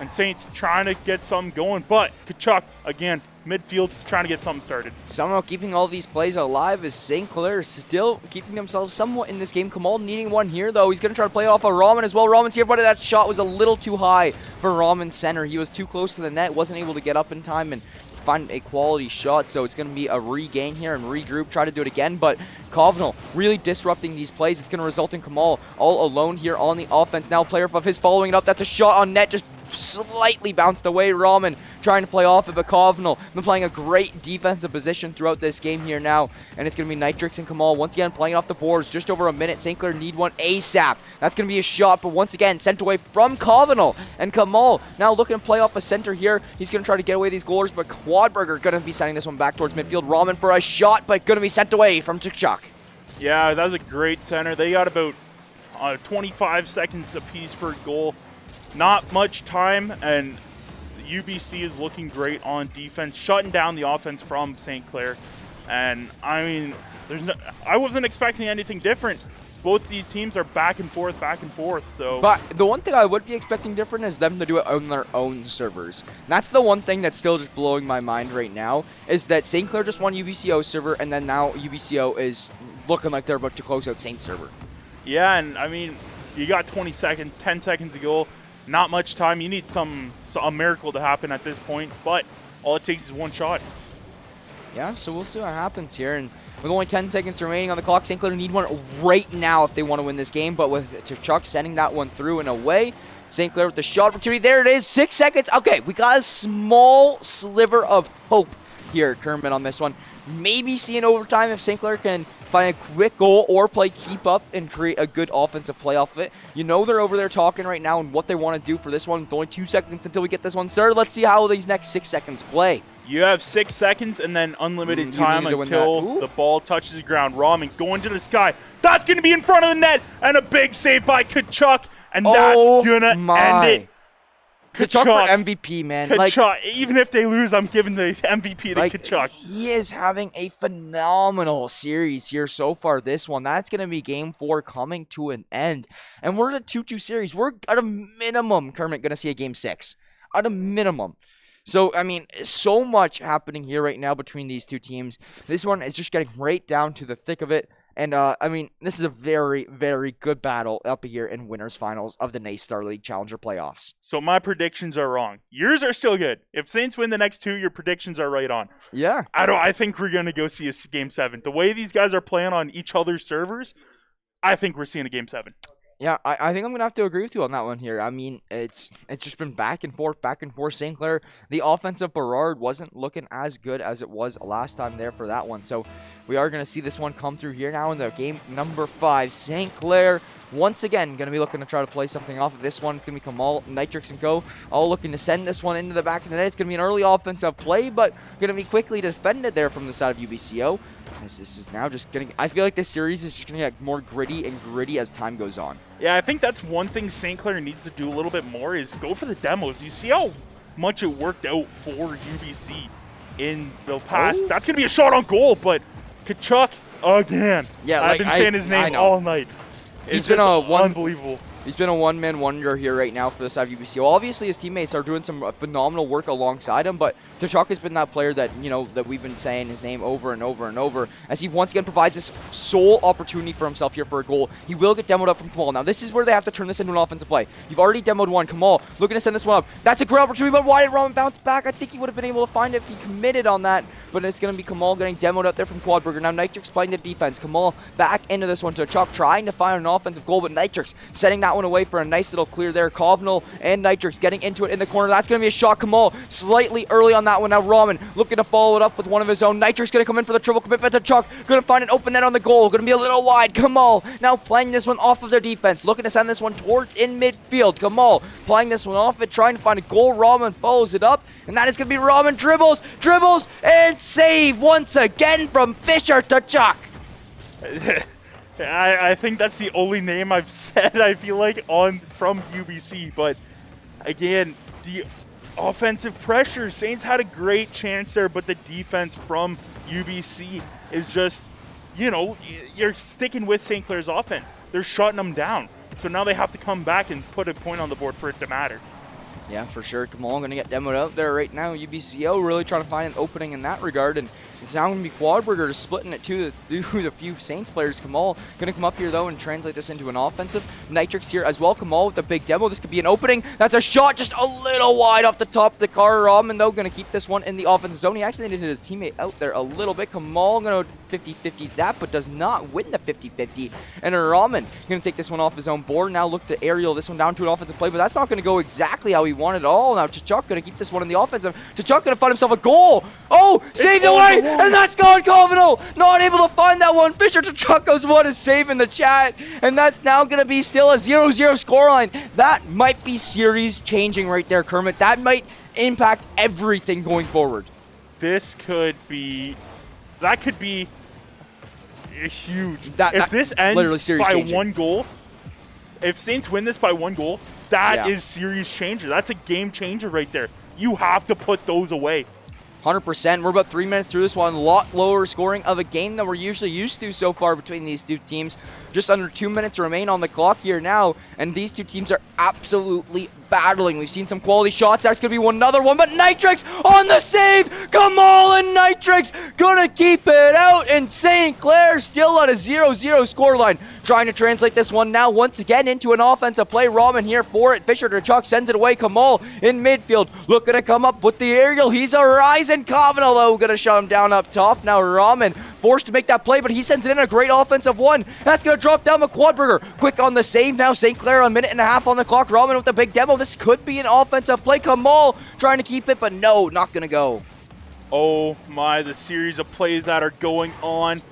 And Saints trying to get something going, but Kachuk, again, midfield, trying to get something started. Somehow keeping all these plays alive is St. Clair still keeping themselves somewhat in this game. Kamal needing one here, though. He's going to try to play off of Ramen as well. Ramen's here, but that shot was a little too high for Ramen's center. He was too close to the net, wasn't able to get up in time and find a quality shot, so it's going to be a regain here and regroup, try to do it again, but Covenal really disrupting these plays. It's going to result in Kamal all alone here on the offense. Now player of his following it up. That's a shot on net, just slightly bounced away. Ramen trying to play off of it, but Covenal been playing a great defensive position throughout this game here now, and it's going to be Nitrix and Kamal once again playing off the boards. Just over a minute. St. Clair need one ASAP. That's going to be a shot, but once again sent away from Covenal, and Kamal now looking to play off a center here. He's going to try to get away these goalers, but Quadburger going to be sending this one back towards midfield. Ramen for a shot, but going to be sent away from Tukchuk. Yeah, that was a great center. They got about 25 seconds apiece for a goal. Not much time, and UBC is looking great on defense, shutting down the offense from St. Clair. And I mean, I wasn't expecting anything different. Both these teams are back and forth. So, but the one thing I would be expecting different is them to do it on their own servers. That's the one thing that's still just blowing my mind right now, is that St. Clair just won UBCO server, and then now UBCO is looking like they're about to close out Saints server. Yeah, and I mean, you got 20 seconds, 10 seconds to go. Not much time. You need a miracle to happen at this point, but all it takes is one shot. Yeah, so we'll see what happens here. And with only 10 seconds remaining on the clock, St. Clair need one right now if they want to win this game. But with Chuck sending that one through and away, St. Clair with the shot opportunity. There it is, 6 seconds. Okay, we got a small sliver of hope here, Kermit, on this one. Maybe see an overtime if St. Clair can find a quick goal or play keep up and create a good offensive play off of it. You know they're over there talking right now and what they want to do for this one. With only 2 seconds until we get this one started. Let's see how these next 6 seconds play. You have 6 seconds and then unlimited time until the ball touches the ground. Ramen going to the sky. That's going to be in front of the net, and a big save by Kachuk, and that's going to end it. Kachuk for MVP, man. Kachuk, even if they lose, I'm giving the MVP to Kachuk. He is having a phenomenal series here so far, this one. That's going to be Game 4 coming to an end. And we're at a 2-2 series. We're at a minimum, Kermit, going to see a Game 6. At a minimum. So, I mean, so much happening here right now between these two teams. This one is just getting right down to the thick of it. And, I mean, this is a very, very good battle up here in winners finals of the NACE Star League Challenger playoffs. So my predictions are wrong. Yours are still good. If Saints win the next 2, your predictions are right on. Yeah. I think we're going to go see a Game 7. The way these guys are playing on each other's servers, I think we're seeing a Game 7. Yeah, I think I'm going to have to agree with you on that one here. I mean, it's just been back and forth. St. Clair, the offensive Berard wasn't looking as good as it was last time there for that one. So we are going to see this one come through here now in the game number 5. St. Clair, once again, going to be looking to try to play something off of this one. It's going to be Kamal, Nitrix, and Co. all looking to send this one into the back of the net. It's going to be an early offensive play, but going to be quickly defended there from the side of UBCO. This is now just getting... I feel like this series is just going to get more gritty as time goes on. Yeah, I think that's one thing St. Clair needs to do a little bit more is go for the demos. You see how much it worked out for UBC in the past. That's going to be a shot on goal, but Kachuk, again. Yeah, I've been saying his name all night. It's been unbelievable. He's been a one-man wonder here right now for the side of UBCO. Obviously, his teammates are doing some phenomenal work alongside him, but T'Chaka has been that player that, that we've been saying his name over and over and over, as he once again provides this sole opportunity for himself here for a goal. He will get demoed up from Kamal. Now, this is where they have to turn this into an offensive play. You've already demoed one. Kamal looking to send this one up. That's a great opportunity, but why did Raman bounce back? I think he would have been able to find it if he committed on that, but it's going to be Kamal getting demoed up there from Quadburger. Now, Nitrix playing the defense. Kamal back into this one to Chuck, trying to find an offensive goal, but Nitrix setting that one away for a nice little clear there. Kovnal and Nitrix getting into it in the corner. That's going to be a shot. Kamal slightly early on that one. Now, Raman looking to follow it up with one of his own. Nitrix going to come in for the triple commitment to Chuck. Going to find an open net on the goal. Going to be a little wide. Kamal now playing this one off of their defense. Looking to send this one towards in midfield. Kamal playing this one off it, trying to find a goal. Raman follows it up, and that is going to be Raman dribbles, and save once again from Fisher to Chuck. I think that's the only name I've said, I feel like, from UBC. But again, the offensive pressure, Saints had a great chance there, but the defense from UBC is just, you're sticking with St. Clair's offense. They're shutting them down. So now they have to come back and put a point on the board for it to matter. Yeah, for sure. Kamal going to get demoed out there right now. UBCO really trying to find an opening in that regard, and it's now going to be Quadburger splitting it to the few Saints players. Kamal going to come up here, though, and translate this into an offensive. Nitrix here as well. Kamal with the big demo. This could be an opening. That's a shot just a little wide off the top of the car. Raman, though, going to keep this one in the offensive zone. He actually hit his teammate out there a little bit. Kamal going to 50-50 that, but does not win the 50-50. And Raman going to take this one off his own board. Now look to aerial this one down to an offensive play, but that's not going to go exactly how he wanted at all. Now T'Chak going to keep this one in the offensive. T'Chak going to find himself a goal. Oh, saved away, and that's gone. Kovnal not able to find that one. Fisher T'Chak goes one is save in the chat, and that's now going to be still a 0-0 scoreline. That might be series changing right there, Kermit. That might impact everything going forward. That could be a huge. If this ends by one goal, if Saints win this by one goal, that is series changer. That's a game changer right there. You have to put those away. 100%. We're about 3 minutes through this one. A lot lower scoring of a game than we're usually used to so far between these two teams. Just under 2 minutes remain on the clock here now, and these two teams are absolutely battling. We've seen some quality shots. That's going to be another one, but Nitrix on the save. Kamal and Nitrix going to keep it out, and St. Clair still at a 0-0 scoreline. Trying to translate this one now once again into an offensive play. Raman here for it. Fisher T'Chak sends it away. Kamal in midfield looking to come up with the aerial. He's a rising. Kovnal, though, going to shut him down up top. Now Raman forced to make that play, but he sends it in a great offensive one. That's going to drop down McQuadburger. Quick on the save now. St. Clair a minute and a half on the clock. Raman with the big demo. This could be an offensive play. Kamal trying to keep it, but no, not going to go. Oh my, the series of plays that are going on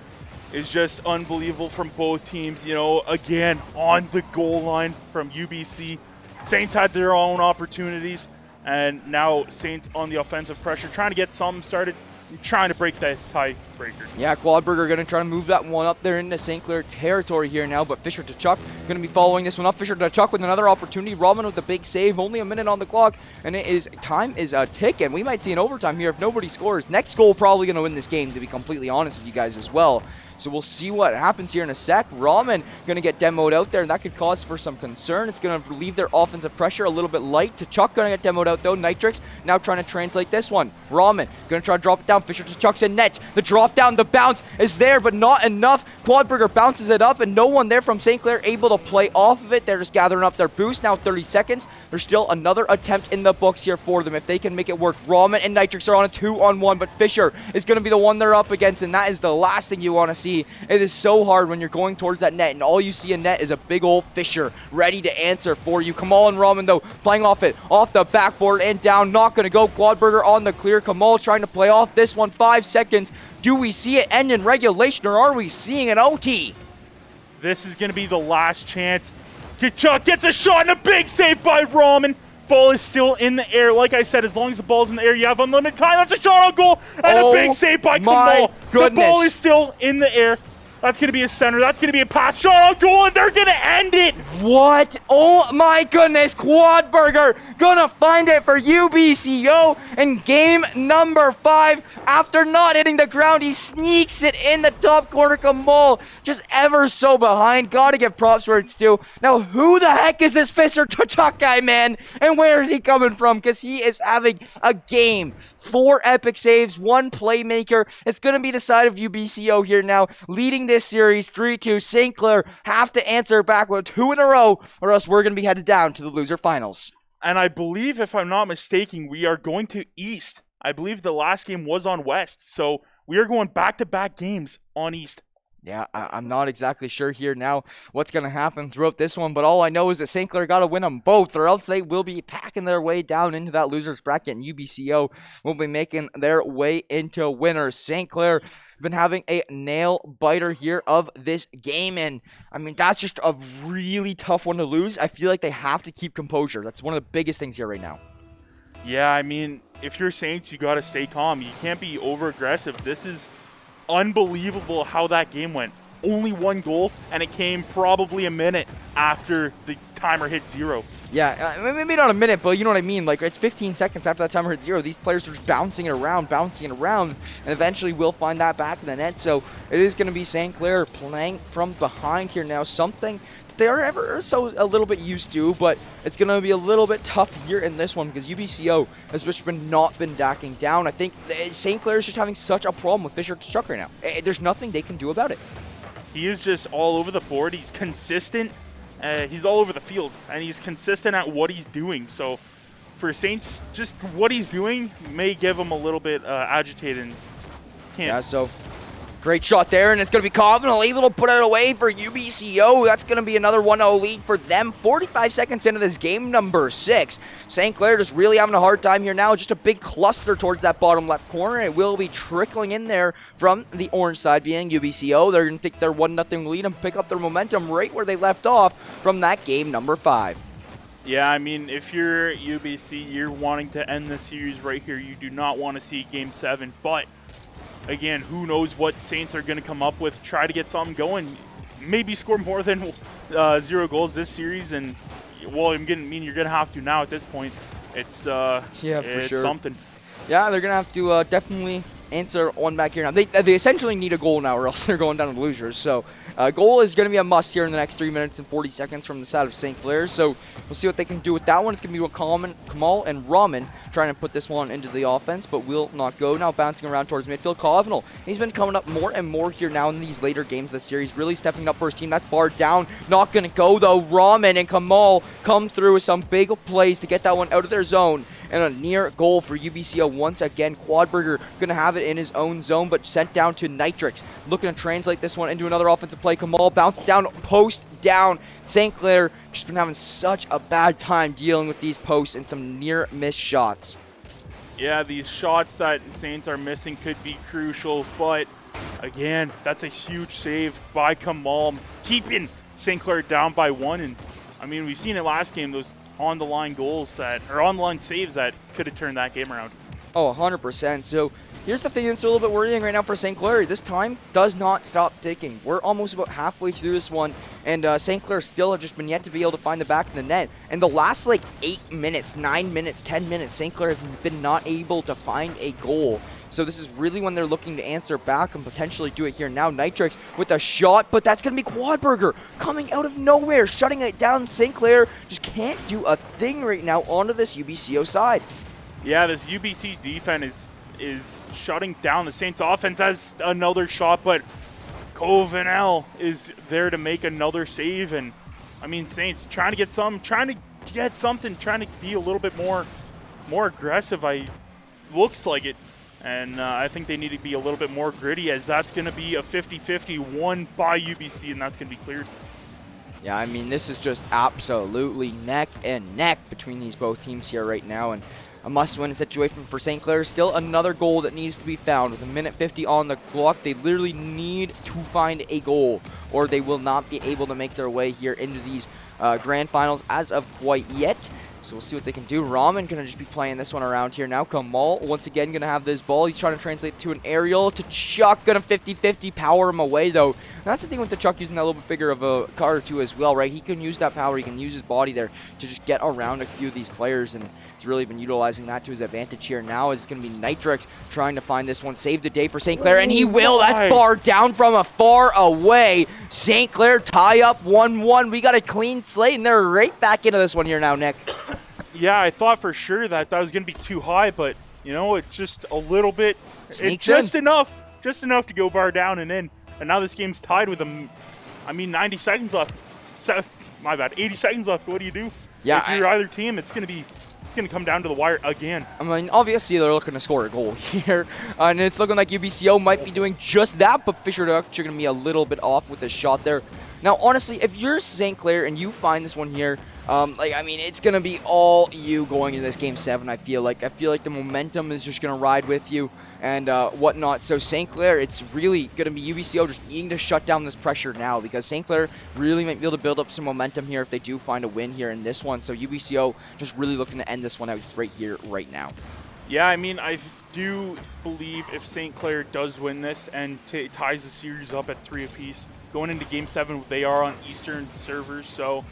is just unbelievable from both teams. Again, on the goal line from UBC. Saints had their own opportunities, and now Saints on the offensive pressure, trying to get something started, trying to break this tiebreaker. Yeah, Quadburger going to try to move that one up there into St. Clair territory here now, but Fisher T'Chak going to be following this one up. Fisher T'Chak with another opportunity. Raman with the big save, only a minute on the clock, and time is ticking. We might see an overtime here if nobody scores. Next goal probably going to win this game, to be completely honest with you guys as well. So we'll see what happens here in a sec. Raman going to get demoed out there, and that could cause for some concern. It's going to leave their offensive pressure a little bit light. T'Chak going to get demoed out, though. Nitrix now trying to translate this one. Raman going to try to drop it down. Fisher T'Chak's in net. The drop down, the bounce is there, but not enough. Quadburger bounces it up, and no one there from St. Clair able to play off of it. They're just gathering up their boost. Now 30 seconds. There's still another attempt in the books here for them if they can make it work. Raman and Nitrix are on a 2-on-1, but Fisher is going to be the one they're up against, and that is the last thing you want to see. It is so hard when you're going towards that net, and all you see in net is a big old Fisher ready to answer for you. Kamal and Raman, though, playing off it, off the backboard and down. Not going to go. Quadburger on the clear. Kamal trying to play off this one. 5 seconds. Do we see it end in regulation, or are we seeing an OT? This is going to be the last chance. T'Chak gets a shot and a big save by Raman. Ball is still in the air. Like I said, as long as the ball's in the air, you have unlimited time. That's a shot on goal and a big save by Kamal. The ball is still in the air. That's going to be a center. That's going to be a pass. Shot on goal, and they're going to end it. What? Oh, my goodness. Quadburger going to find it for UBCO in game number 5. After not hitting the ground, he sneaks it in the top corner. Kamal just ever so behind. Got to give props where it's due. Now, who the heck is this Fisher T'Chak guy, man? And where is he coming from? Because he is having a game. 4 epic saves, 1 playmaker. It's going to be the side of UBCO here now, leading this series 3-2. St. Clair have to answer back with 2 in a row, or else we're going to be headed down to the loser finals. And I believe, if I'm not mistaken, we are going to East. I believe the last game was on West, so we are going back-to-back games on East. Yeah, I'm not exactly sure here now what's going to happen throughout this one, but all I know is that St. Clair got to win them both, or else they will be packing their way down into that loser's bracket, and UBCO will be making their way into winners. St. Clair been having a nail-biter here of this game, and I mean, that's just a really tough one to lose. I feel like they have to keep composure. That's one of the biggest things here right now. Yeah, I mean, if you're Saints, you got to stay calm. You can't be over-aggressive. This is unbelievable how that game went. Only 1 goal, and it came probably a minute after the timer hit 0. Yeah, maybe not a minute, but you know what I mean. Like, it's 15 seconds after that timer hit 0. These players are just bouncing it around, and eventually will find that back in the net. So it is going to be St. Clair playing from behind here now, something they are ever so a little bit used to, but it's going to be a little bit tough here in this one because UBCO has just not been backing down. I think St. Clair is just having such a problem with Fisher Tkachuk right now. There's nothing they can do about it. He is just all over the board. He's consistent. He's all over the field, and he's consistent at what he's doing. So for Saints, just what he's doing may give him a little bit agitated. Yeah, so great shot there, and it's going to be Covenant able to put it away for UBCO. That's going to be another 1-0 lead for them. 45 seconds into this game, number 6. St. Clair just really having a hard time here now. Just a big cluster towards that bottom left corner. It will be trickling in there from the orange side being UBCO. They're going to take their 1-0 lead and pick up their momentum right where they left off from that game, number 5. Yeah, I mean, if you're UBC, you're wanting to end the series right here. You do not want to see Game 7, but again, who knows what Saints are going to come up with, try to get something going, maybe score more than 0 goals this series, and, well, you're going to have to now at this point. It's it's sure. something. Yeah, they're going to have to definitely answer one back here now. They essentially need a goal now or else they're going down to losers. So goal is going to be a must here in the next 3 minutes and 40 seconds from the side of St. Clair. So we'll see what they can do with that one. It's going to be with Kamal and Raman trying to put this one into the offense, but will not go. Now bouncing around towards midfield. Covenant, he's been coming up more and more here now in these later games of the series, really stepping up for his team. That's barred down. Not going to go, though. Raman and Kamal come through with some big plays to get that one out of their zone. And a near goal for UBCO once again. Quadberger going to have it in his own zone, but sent down to Nitrix. Looking to translate this one into another offensive play. Kamal bounced down, post down. St. Clair just been having such a bad time dealing with these posts and some near miss shots. Yeah, these shots that Saints are missing could be crucial, but again, that's a huge save by Kamal, keeping St. Clair down by 1. And I mean, we've seen it last game, those on-the-line goals on-the-line saves that could have turned that game around. Oh, 100%. So here's the thing that's a little bit worrying right now for St. Clair. This time does not stop ticking. We're almost about halfway through this one, and St. Clair still have just been yet to be able to find the back of the net. And the last, 8 minutes, 9 minutes, 10 minutes, St. Clair has been not able to find a goal. So this is really when they're looking to answer back and potentially do it here now. Nitrix with a shot, but that's going to be Quadberger coming out of nowhere, shutting it down. St. Clair just can't do a thing right now onto this UBCO side. Yeah, this UBC defense is shutting down the Saints offense as another shot, but Covenant is there to make another save. And I mean, Saints trying to get something, trying to be a little bit more aggressive. Looks like it. And I think they need to be a little bit more gritty, as that's going to be a 50-50 won by UBC, and that's going to be cleared. Yeah, I mean, this is just absolutely neck and neck between these both teams here right now, and a must-win situation for St. Clair. Still another goal that needs to be found. With a minute 50 on the clock, they literally need to find a goal, or they will not be able to make their way here into these grand finals as of quite yet. So we'll see what they can do. Raman going to just be playing this one around here now. Kamal once again going to have this ball. He's trying to translate to an aerial. To Chuck, going to 50-50 power him away, though. And that's the thing with the Chuck using that little bit bigger of a car or two as well, right? He can use that power. He can use his body there to just get around a few of these players, and he's really been utilizing that to his advantage here. Now is going to be Nitrix trying to find this one. Save the day for St. Clair, and he will. That's barred down from a far away. St. Clair tie up 1-1. We got a clean slate, and they're right back into this one here now, Nick. Yeah, I thought for sure that was going to be too high, but You know, it's just a little bit, Sneaks it's just in. enough to go bar down and in. And now this game's tied with 90 seconds left. My bad, 80 seconds left. What do you do? Yeah, if you're either team, it's gonna come down to the wire again. I mean, obviously they're looking to score a goal here, and it's looking like UBCO might be doing just that, but Fisher actually going to be a little bit off with his shot there. Now, honestly, if you're St. Clair and you find this one here, it's going to be all you going into this Game 7, I feel like. I feel like the momentum is just going to ride with you and whatnot. So St. Clair, it's really going to be UBCO just needing to shut down this pressure now, because St. Clair really might be able to build up some momentum here if they do find a win here in this one. So UBCO just really looking to end this one out right here, right now. Yeah, I mean, I do believe if St. Clair does win this and ties the series up at 3 apiece, going into Game 7, they are on Eastern servers, so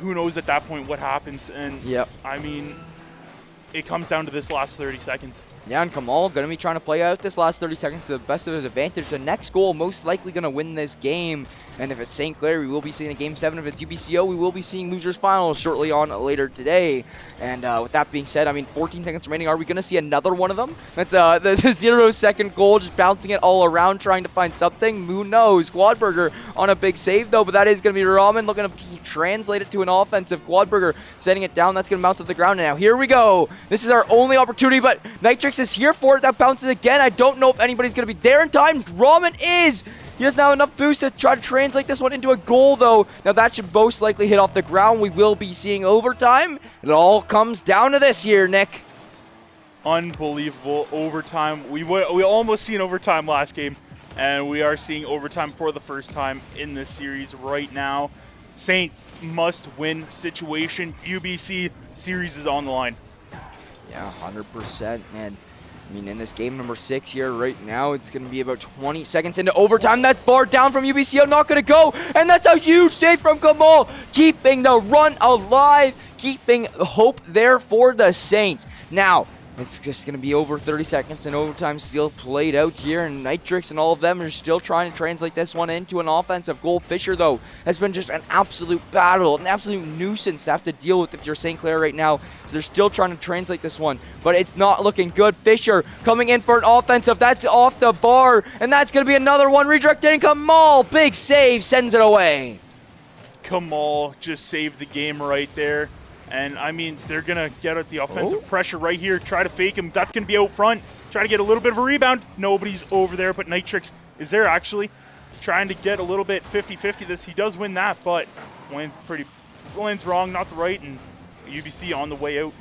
who knows at that point what happens. And, yep. I mean, it comes down to this last 30 seconds. Yeah, and Kamal going to be trying to play out this last 30 seconds to the best of his advantage. The next goal most likely going to win this game. And if it's St. Clair, we will be seeing a Game 7. If it's UBCO, we will be seeing losers finals shortly on later today. And with that being said, I mean, 14 seconds remaining. Are we going to see another one of them? That's the 0-second goal, just bouncing it all around, trying to find something. Who knows? Quadburger on a big save, though, but that is going to be Ramen looking to translate it to an offensive. Quadburger setting it down. That's going to bounce to the ground. And now here we go. This is our only opportunity, but Nitrix is here for it. That bounces again. I don't know if anybody's going to be there in time. Ramen is. He doesn't have enough boost to try to translate this one into a goal, though. Now, that should most likely hit off the ground. We will be seeing overtime. It all comes down to this here, Nick. Unbelievable. Overtime. We almost seen overtime last game, and we are seeing overtime for the first time in this series right now. Saints must-win situation. UBC series is on the line. Yeah, 100%, man. I mean, in this game number 6 here right now, it's going to be about 20 seconds into overtime. That's barred down from UBCO, not going to go. And that's a huge save from Kamal, keeping the run alive, keeping hope there for the Saints. Now, it's just going to be over 30 seconds and overtime still played out here, and Nitrix and all of them are still trying to translate this one into an offensive goal. Fisher, though, has been just an absolute battle, an absolute nuisance to have to deal with if you're St. Clair right now, because they're still trying to translate this one, but it's not looking good. Fisher coming in for an offensive. That's off the bar, and that's going to be another one. Redirected, Kamal, big save, sends it away. Kamal just saved the game right there. And, I mean, they're going to get at the offensive pressure right here, try to fake him. That's going to be out front. Try to get a little bit of a rebound. Nobody's over there, but Nitrix is there, actually. Trying to get a little bit 50-50 this. He does win that, but lands wrong, not the right, and UBC on the way out.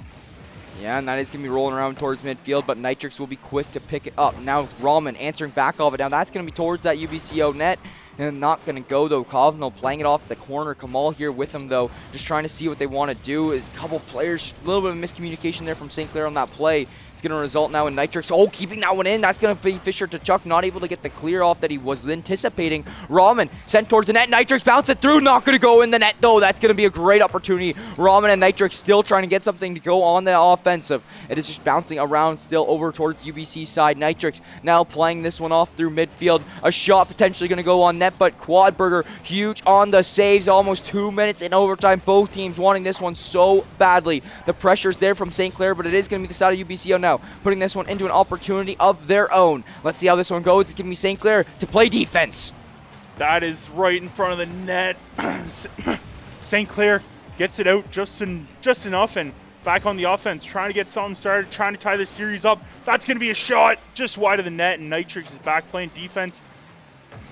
Yeah, and that is going to be rolling around towards midfield, but Nitrix will be quick to pick it up. Now, Ramen answering back off it. Now, that's going to be towards that UBCO net. And not going to go, though. Kovno playing it off the corner. Kamal here with him, though, just trying to see what they want to do. A couple players, a little bit of miscommunication there from St. Clair on that play. It's going to result now in Nitrix. Oh, keeping that one in. That's going to be Fisher to Chuck. Not able to get the clear off that he was anticipating. Ramen sent towards the net. Nitrix bounce it through. Not going to go in the net, though. That's going to be a great opportunity. Ramen and Nitrix still trying to get something to go on the offensive. It is just bouncing around still over towards UBC side. Nitrix now playing this one off through midfield. A shot potentially going to go on net, but Quadburger huge on the saves. Almost 2 minutes in overtime. Both teams wanting this one so badly. The pressure's there from St. Clair, but it is going to be the side of UBCO now, putting this one into an opportunity of their own. Let's see how this one goes. It's going to be St. Clair to play defense. That is right in front of the net. St. Clair gets it out just enough, and back on the offense, trying to get something started, trying to tie the series up. That's going to be a shot just wide of the net, and Nitrix is back playing defense.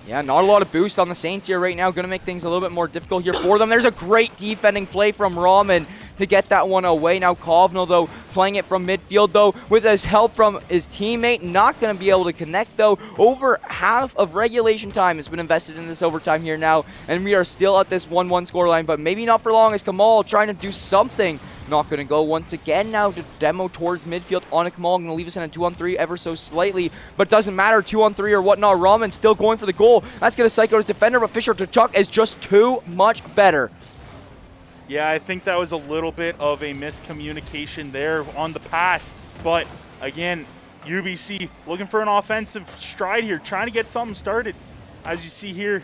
Yeah, not a lot of boost on the Saints here right now. Going to make things a little bit more difficult here for them. There's a great defending play from Ramen to get that one away. Now Kovno, though, playing it from midfield, though, with his help from his teammate. Not going to be able to connect, though. Over half of regulation time has been invested in this overtime here now, and we are still at this 1-1 scoreline, but maybe not for long as Kamal trying to do something. Not going to go once again now to demo towards midfield on a Kamal. Going to leave us in a 2-on-3 ever so slightly, but doesn't matter, 2-on-3 or whatnot. Ramen still going for the goal. That's going to psycho his defender, but Fisher to Chuck is just too much better. Yeah, I think that was a little bit of a miscommunication there on the pass, but again, UBC looking for an offensive stride here, trying to get something started. As you see here,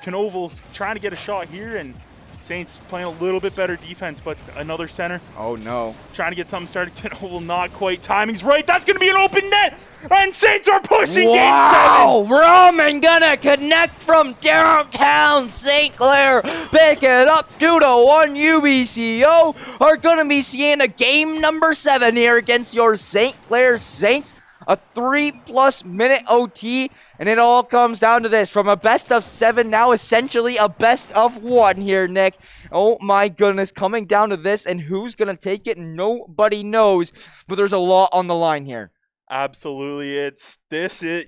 Knovel's trying to get a shot here, and Saints playing a little bit better defense, but another center Oh, no. trying to get something started. Will not quite. Timing's right. That's going to be an open net. And Saints are pushing Wow! Game 7. Roman gonna connect from downtown St. Clair. Pick it up 2-1. UBCO are gonna be seeing a game number 7 here against your St. Clair Saints. A 3+ minute OT, and it all comes down to this. From a best of 7, now essentially a best of 1 here, Nick. Oh my goodness, coming down to this, and who's gonna take it? Nobody knows, but there's a lot on the line here. Absolutely. This is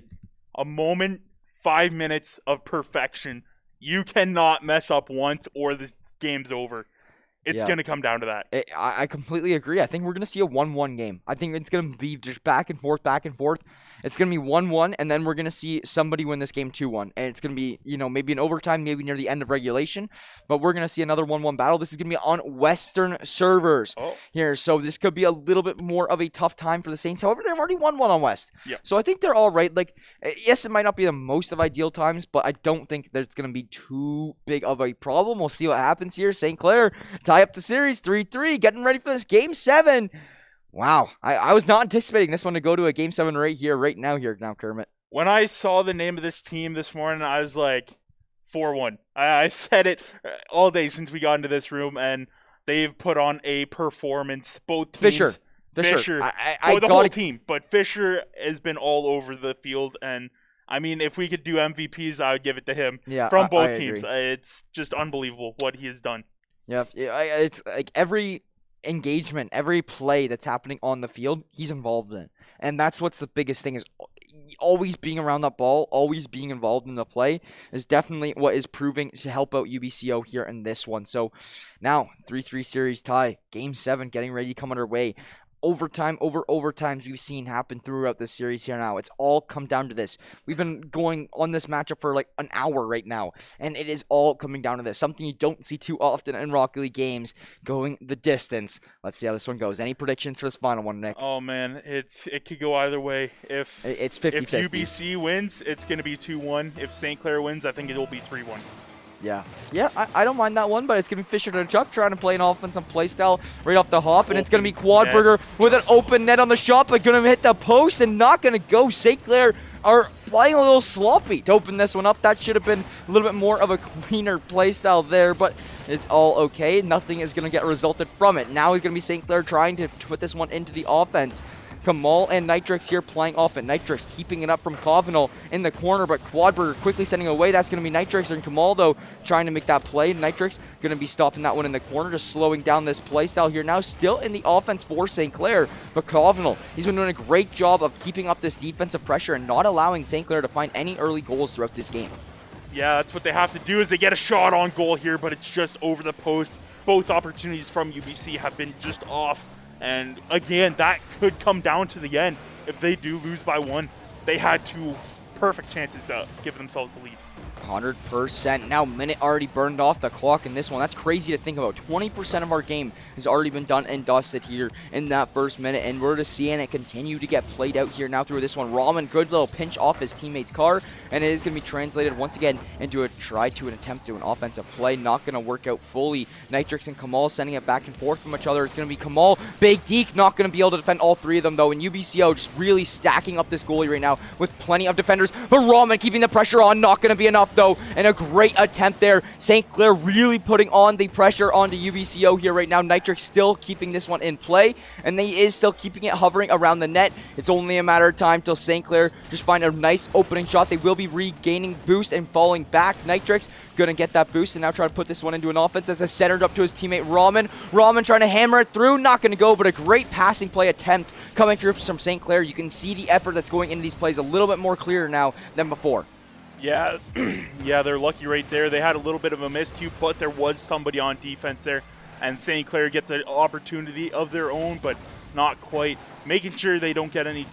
a moment, 5 minutes of perfection. You cannot mess up once or the game's over. It's going to come down to that. I completely agree. I think we're going to see a 1-1 game. I think it's going to be just back and forth, back and forth. It's going to be 1-1, and then we're going to see somebody win this game 2-1. And it's going to be, maybe in overtime, maybe near the end of regulation. But we're going to see another 1-1 battle. This is going to be on Western servers here. So this could be a little bit more of a tough time for the Saints. However, they've already won 1 on West. Yep. So I think they're all right. Like, yes, it might not be the most of ideal times, but I don't think that it's going to be too big of a problem. We'll see what happens here. St. Clair tie up the series 3-3, getting ready for this Game 7. Wow, I was not anticipating this one to go to a Game 7 right now, Kermit. When I saw the name of this team this morning, I was like, 4-1. I've said it all day since we got into this room, and they've put on a performance. Both teams. Fisher. The whole team. But Fisher has been all over the field, and I mean, if we could do MVPs, I would give it to him. Yeah, from both teams. It's just unbelievable what he has done. Yeah, it's like every engagement, every play that's happening on the field, he's involved in. And that's what's the biggest thing, is always being around that ball, always being involved in the play is definitely what is proving to help out UBCO here in this one. So now 3-3 series tie, Game 7 getting ready to come underway. Overtime over overtimes we've seen happen throughout this series here now. It's all come down to this. We've been going on this matchup for like an hour right now, and it is all coming down to this. Something you don't see too often in Rocket League games, going the distance. Let's see how this one goes. Any predictions for this final one, Nick? Oh man, it could go either way. It's 50-50. If UBC wins, it's going to be 2-1. If St. Clair wins, I think it will be 3-1. Yeah, I don't mind that one, but it's going to be Fisher to Chuck trying to play an offensive play style right off the hop, and it's going to be Quadburger with an open net on the shot, but going to hit the post and not going to go. St. Clair are playing a little sloppy to open this one up. That should have been a little bit more of a cleaner play style there, but it's all okay. Nothing is going to get resulted from it. Now it's going to be St. Clair trying to put this one into the offense. Kamal and Nitrix here playing off it. Nitrix keeping it up from Kovenal in the corner, but Quadburger quickly sending away. That's going to be Nitrix, and Kamal, though, trying to make that play. Nitrix going to be stopping that one in the corner, just slowing down this play style here. Now still in the offense for St. Clair, but Kovenal, he's been doing a great job of keeping up this defensive pressure and not allowing St. Clair to find any early goals throughout this game. Yeah, that's what they have to do, is they get a shot on goal here, but it's just over the post. Both opportunities from UBC have been just off. And again, that could come down to the end. If they do lose by 1, they had 2 perfect chances to give themselves the lead. 100%. Now, minute already burned off the clock in this one. That's crazy to think about. 20% of our game has already been done and dusted here in that first minute, and we're just seeing it continue to get played out here now through this one. Rahman, good little pinch off his teammate's car, and it is going to be translated once again into an attempt to an offensive play. Not going to work out fully. Nitrix and Kamal sending it back and forth from each other. It's going to be Kamal, Big Deke, not going to be able to defend all 3 of them, though, and UBCO just really stacking up this goalie right now with plenty of defenders, but Rahman keeping the pressure on, not going to be enough, though, and a great attempt there. St. Clair really putting on the pressure onto UBCO here right now. Nitrix still keeping this one in play, and he is still keeping it hovering around the net. It's only a matter of time till St. Clair just find a nice opening shot. They will be regaining boost and falling back. Nitrix gonna get that boost and now try to put this one into an offense as it's centered up to his teammate Rahman. Rahman trying to hammer it through, not gonna go, but a great passing play attempt coming through from St. Clair. You can see the effort that's going into these plays a little bit more clear now than before. Yeah, yeah, they're lucky right there. They had a little bit of a miscue, but there was somebody on defense there, and St. Clair gets an opportunity of their own, but not quite. Making sure they don't get any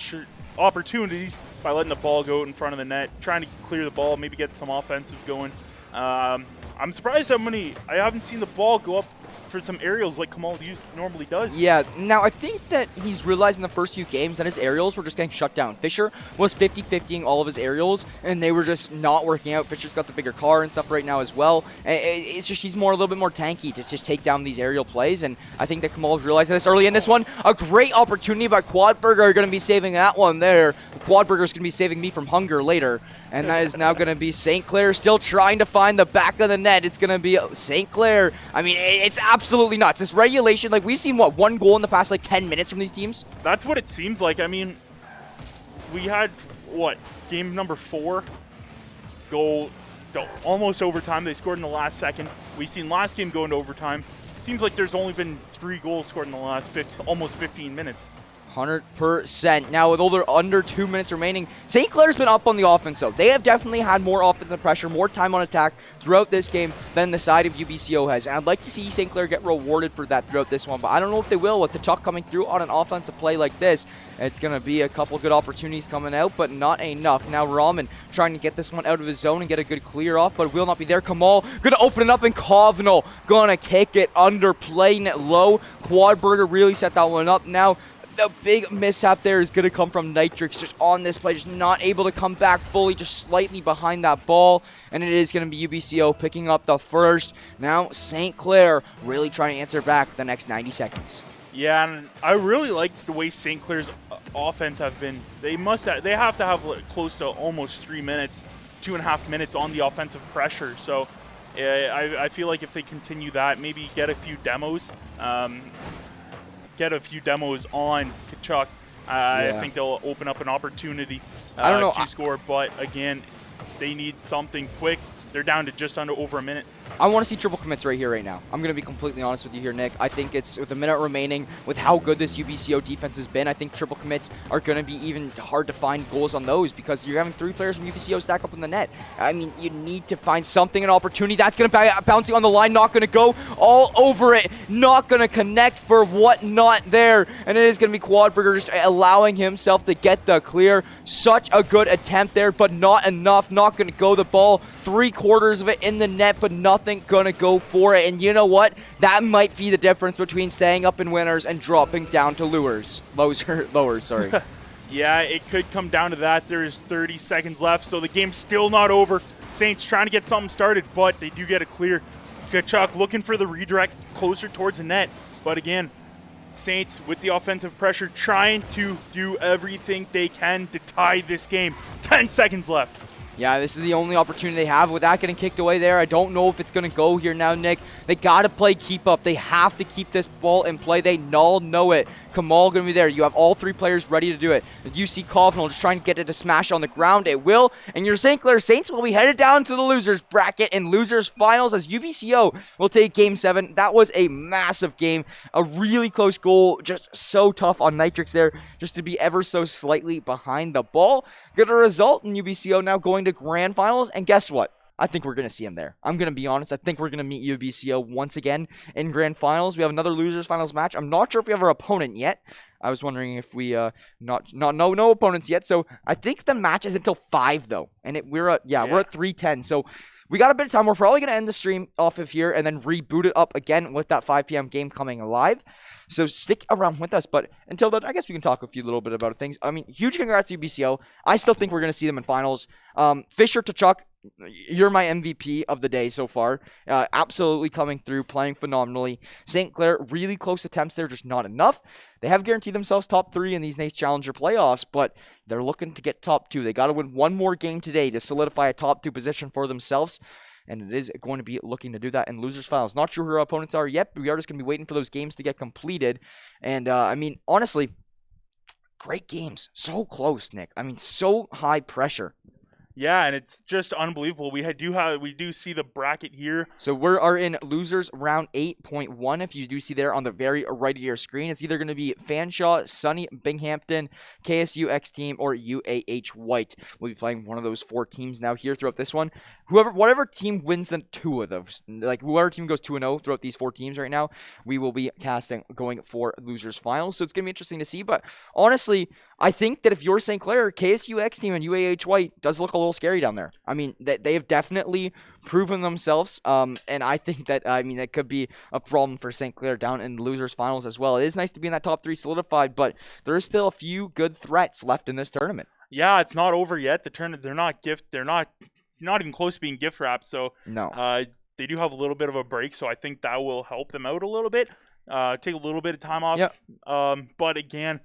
opportunities by letting the ball go in front of the net, trying to clear the ball, maybe get some offensive going. I'm surprised how many. I haven't seen the ball go up for some aerials like Kamal normally does. Yeah, now I think that he's realized in the first few games that his aerials were just getting shut down. Fisher was 50-50ing all of his aerials, and they were just not working out. Fisher's got the bigger car and stuff right now as well. It's just he's a little bit more tanky to just take down these aerial plays, and I think that Kamal's realizing this early in this one. A great opportunity by Quadburger are going to be saving that one there. Quadburger's going to be saving me from hunger later, and that is now going to be St. Clair still trying to find the back of the net. It's going to be St. Clair. I mean, it's absolutely nuts. This regulation, like, we've seen, what, one goal in the past, like, 10 minutes from these teams? That's what it seems like. I mean, we had, what, game number 4 go almost overtime. They scored in the last second. We've seen last game go into overtime. Seems like there's only been 3 goals scored in the last almost 15 minutes. 100%. Now, with under 2 minutes remaining, St. Clair's been up on the offense, though. They have definitely had more offensive pressure, more time on attack throughout this game than the side of UBCO has. And I'd like to see St. Clair get rewarded for that throughout this one, but I don't know if they will with the Tuck coming through on an offensive play like this. It's going to be a couple good opportunities coming out, but not enough. Now, Rahman trying to get this one out of his zone and get a good clear off, but will not be there. Kamal going to open it up, and Kovnal going to kick it under, playing it low. Quadburger really set that one up. Now, the big mishap there is going to come from Nitrix, just on this play, just not able to come back fully, just slightly behind that ball, and it is going to be UBCO picking up the first. Now, St. Clair really trying to answer back the next 90 seconds. Yeah, and I really like the way St. Clair's offense have been. They have to have close to almost 3 minutes, 2.5 minutes on the offensive pressure. So I feel like if they continue that, maybe get a few demos. Get a few demos on Tkachuk. I think they'll open up an opportunity to score. But again, they need something quick. They're down to just over a minute. I want to see triple commits right here, right now. I'm going to be completely honest with you here, Nick. I think it's with a minute remaining, with how good this UBCO defense has been, I think triple commits are going to be even hard to find goals on those because you're having 3 players from UBCO stack up in the net. I mean, you need to find something, an opportunity. That's going to be bouncing on the line, not going to go all over it, not going to connect for what not there. And it is going to be Quadburger just allowing himself to get the clear. Such a good attempt there, but not enough. Not going to go. The ball, 3/4 of it in the net, but nothing gonna go for it. And you know what? That might be the difference between staying up in winners and dropping down to lowers, sorry. Yeah, it could come down to that. There's 30 seconds left, so the game's still not over. Saints trying to get something started, but they do get a clear. Tkachuk looking for the redirect closer towards the net. But again, Saints with the offensive pressure trying to do everything they can to tie this game. 10 seconds left. Yeah, this is the only opportunity they have. With that getting kicked away there, I don't know if it's going to go here now, Nick. They got to play keep up. They have to keep this ball in play. They all know it. Kamal going to be there. You have all 3 players ready to do it. You see Kovnal just trying to get it to smash on the ground. It will. And your St. Clair Saints will be headed down to the losers bracket in losers finals as UBCO will take Game 7. That was a massive game. A really close goal. Just so tough on Nitrix there just to be ever so slightly behind the ball. Good result in UBCO now going to grand finals. And guess what? I think we're going to see him there. I'm going to be honest. I think we're going to meet UBCO once again in grand finals. We have another losers finals match. I'm not sure if we have our opponent yet. I was wondering if we no opponents yet. So I think the match is until 5 though, and we're at 3:10. So we got a bit of time. We're probably going to end the stream off of here and then reboot it up again with that 5 p.m. game coming live. So stick around with us. But until then, I guess we can talk a little bit about things. I mean, huge congrats to UBCO. I still think we're going to see them in finals. Fisher to Chuck, you're my MVP of the day so far. Absolutely coming through, playing phenomenally. St. Clair, really close attempts there, just not enough. They have guaranteed themselves top 3 in these NACE Challenger playoffs, but they're looking to get top 2. They got to win one more game today to solidify a top 2 position for themselves. And it is going to be looking to do that in losers finals. Not sure who our opponents are yet, but we are just going to be waiting for those games to get completed. And, I mean, honestly, great games. So close, Nick. I mean, so high pressure. Yeah, and it's just unbelievable. We do see the bracket here. So we are in losers round 8.1. If you do see there on the very right of your screen, it's either going to be Fanshawe, Sunny, Binghamton, KSU X Team, or UAH White. We'll be playing one of those 4 teams now here throughout this one. Whatever team wins the 2 of those, like whoever team goes 2-0 throughout these 4 teams right now, we will be going for losers finals. So it's going to be interesting to see. But honestly, I think that if you're St. Clair, KSU X team and UAH White does look a little scary down there. I mean, they have definitely proven themselves, and I think that, that could be a problem for St. Clair down in the losers finals as well. It is nice to be in that top 3 solidified, but there is still a few good threats left in this tournament. Yeah, it's not over yet. The tournament, they're not even close to being gift wrapped. So no, they do have a little bit of a break. So I think that will help them out a little bit. Take a little bit of time off. Yep. But again,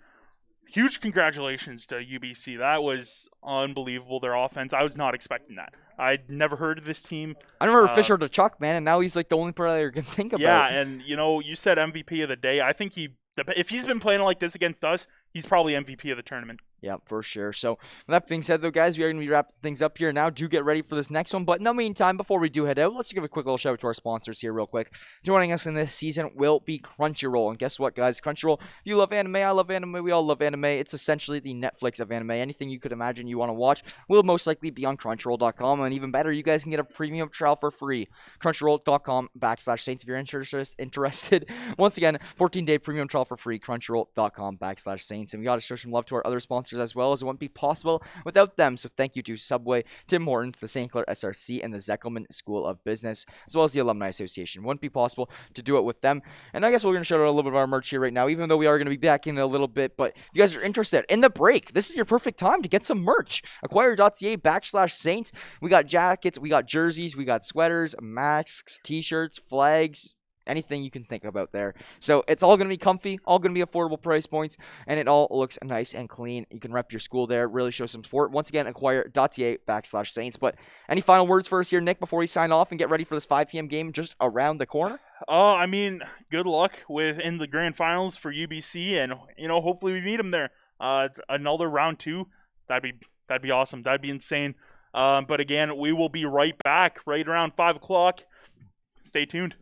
huge congratulations to UBC. That was unbelievable, their offense. I was not expecting that. I'd never heard of this team. I never heard Fisher to Chuck, man, and now he's like the only player I can think about. Yeah, and you said MVP of the day. I think if he's been playing like this against us, he's probably MVP of the tournament. Yeah, for sure. So, with that being said, though, guys, we are going to be wrapping things up here now. Do get ready for this next one. But in the meantime, before we do head out, let's give a quick little shout out to our sponsors here real quick. Joining us in this season will be Crunchyroll. And guess what, guys? Crunchyroll, you love anime, I love anime, we all love anime. It's essentially the Netflix of anime. Anything you could imagine you want to watch will most likely be on Crunchyroll.com. And even better, you guys can get a premium trial for free. Crunchyroll.com/Saints if you're interested. Once again, 14-day premium trial for free. Crunchyroll.com/Saints. And we got to show some love to our other sponsors as well, as it wouldn't be possible without them. So thank you to Subway, Tim Hortons, the St. Clair SRC, and the Zeckelman School of Business, as well as the Alumni Association. Wouldn't be possible to do it with them. And I guess we're going to show out a little bit of our merch here right now, even though we are going to be back in a little bit. But if you guys are interested in the break, this is your perfect time to get some merch. Acquire.ca/Saints. We got jackets, we got jerseys, we got sweaters, masks, t-shirts, flags, anything you can think about there. So it's all going to be comfy, all going to be affordable price points, and it all looks nice and clean. You can rep your school there, really show some support. Once again, acquire.ca/Saints. But any final words for us here, Nick, before we sign off and get ready for this 5 p.m. game just around the corner? Good luck in the grand finals for UBC, and hopefully we meet them there. Another round 2, that'd be awesome. That'd be insane. But again, we will be right back right around 5 o'clock. Stay tuned.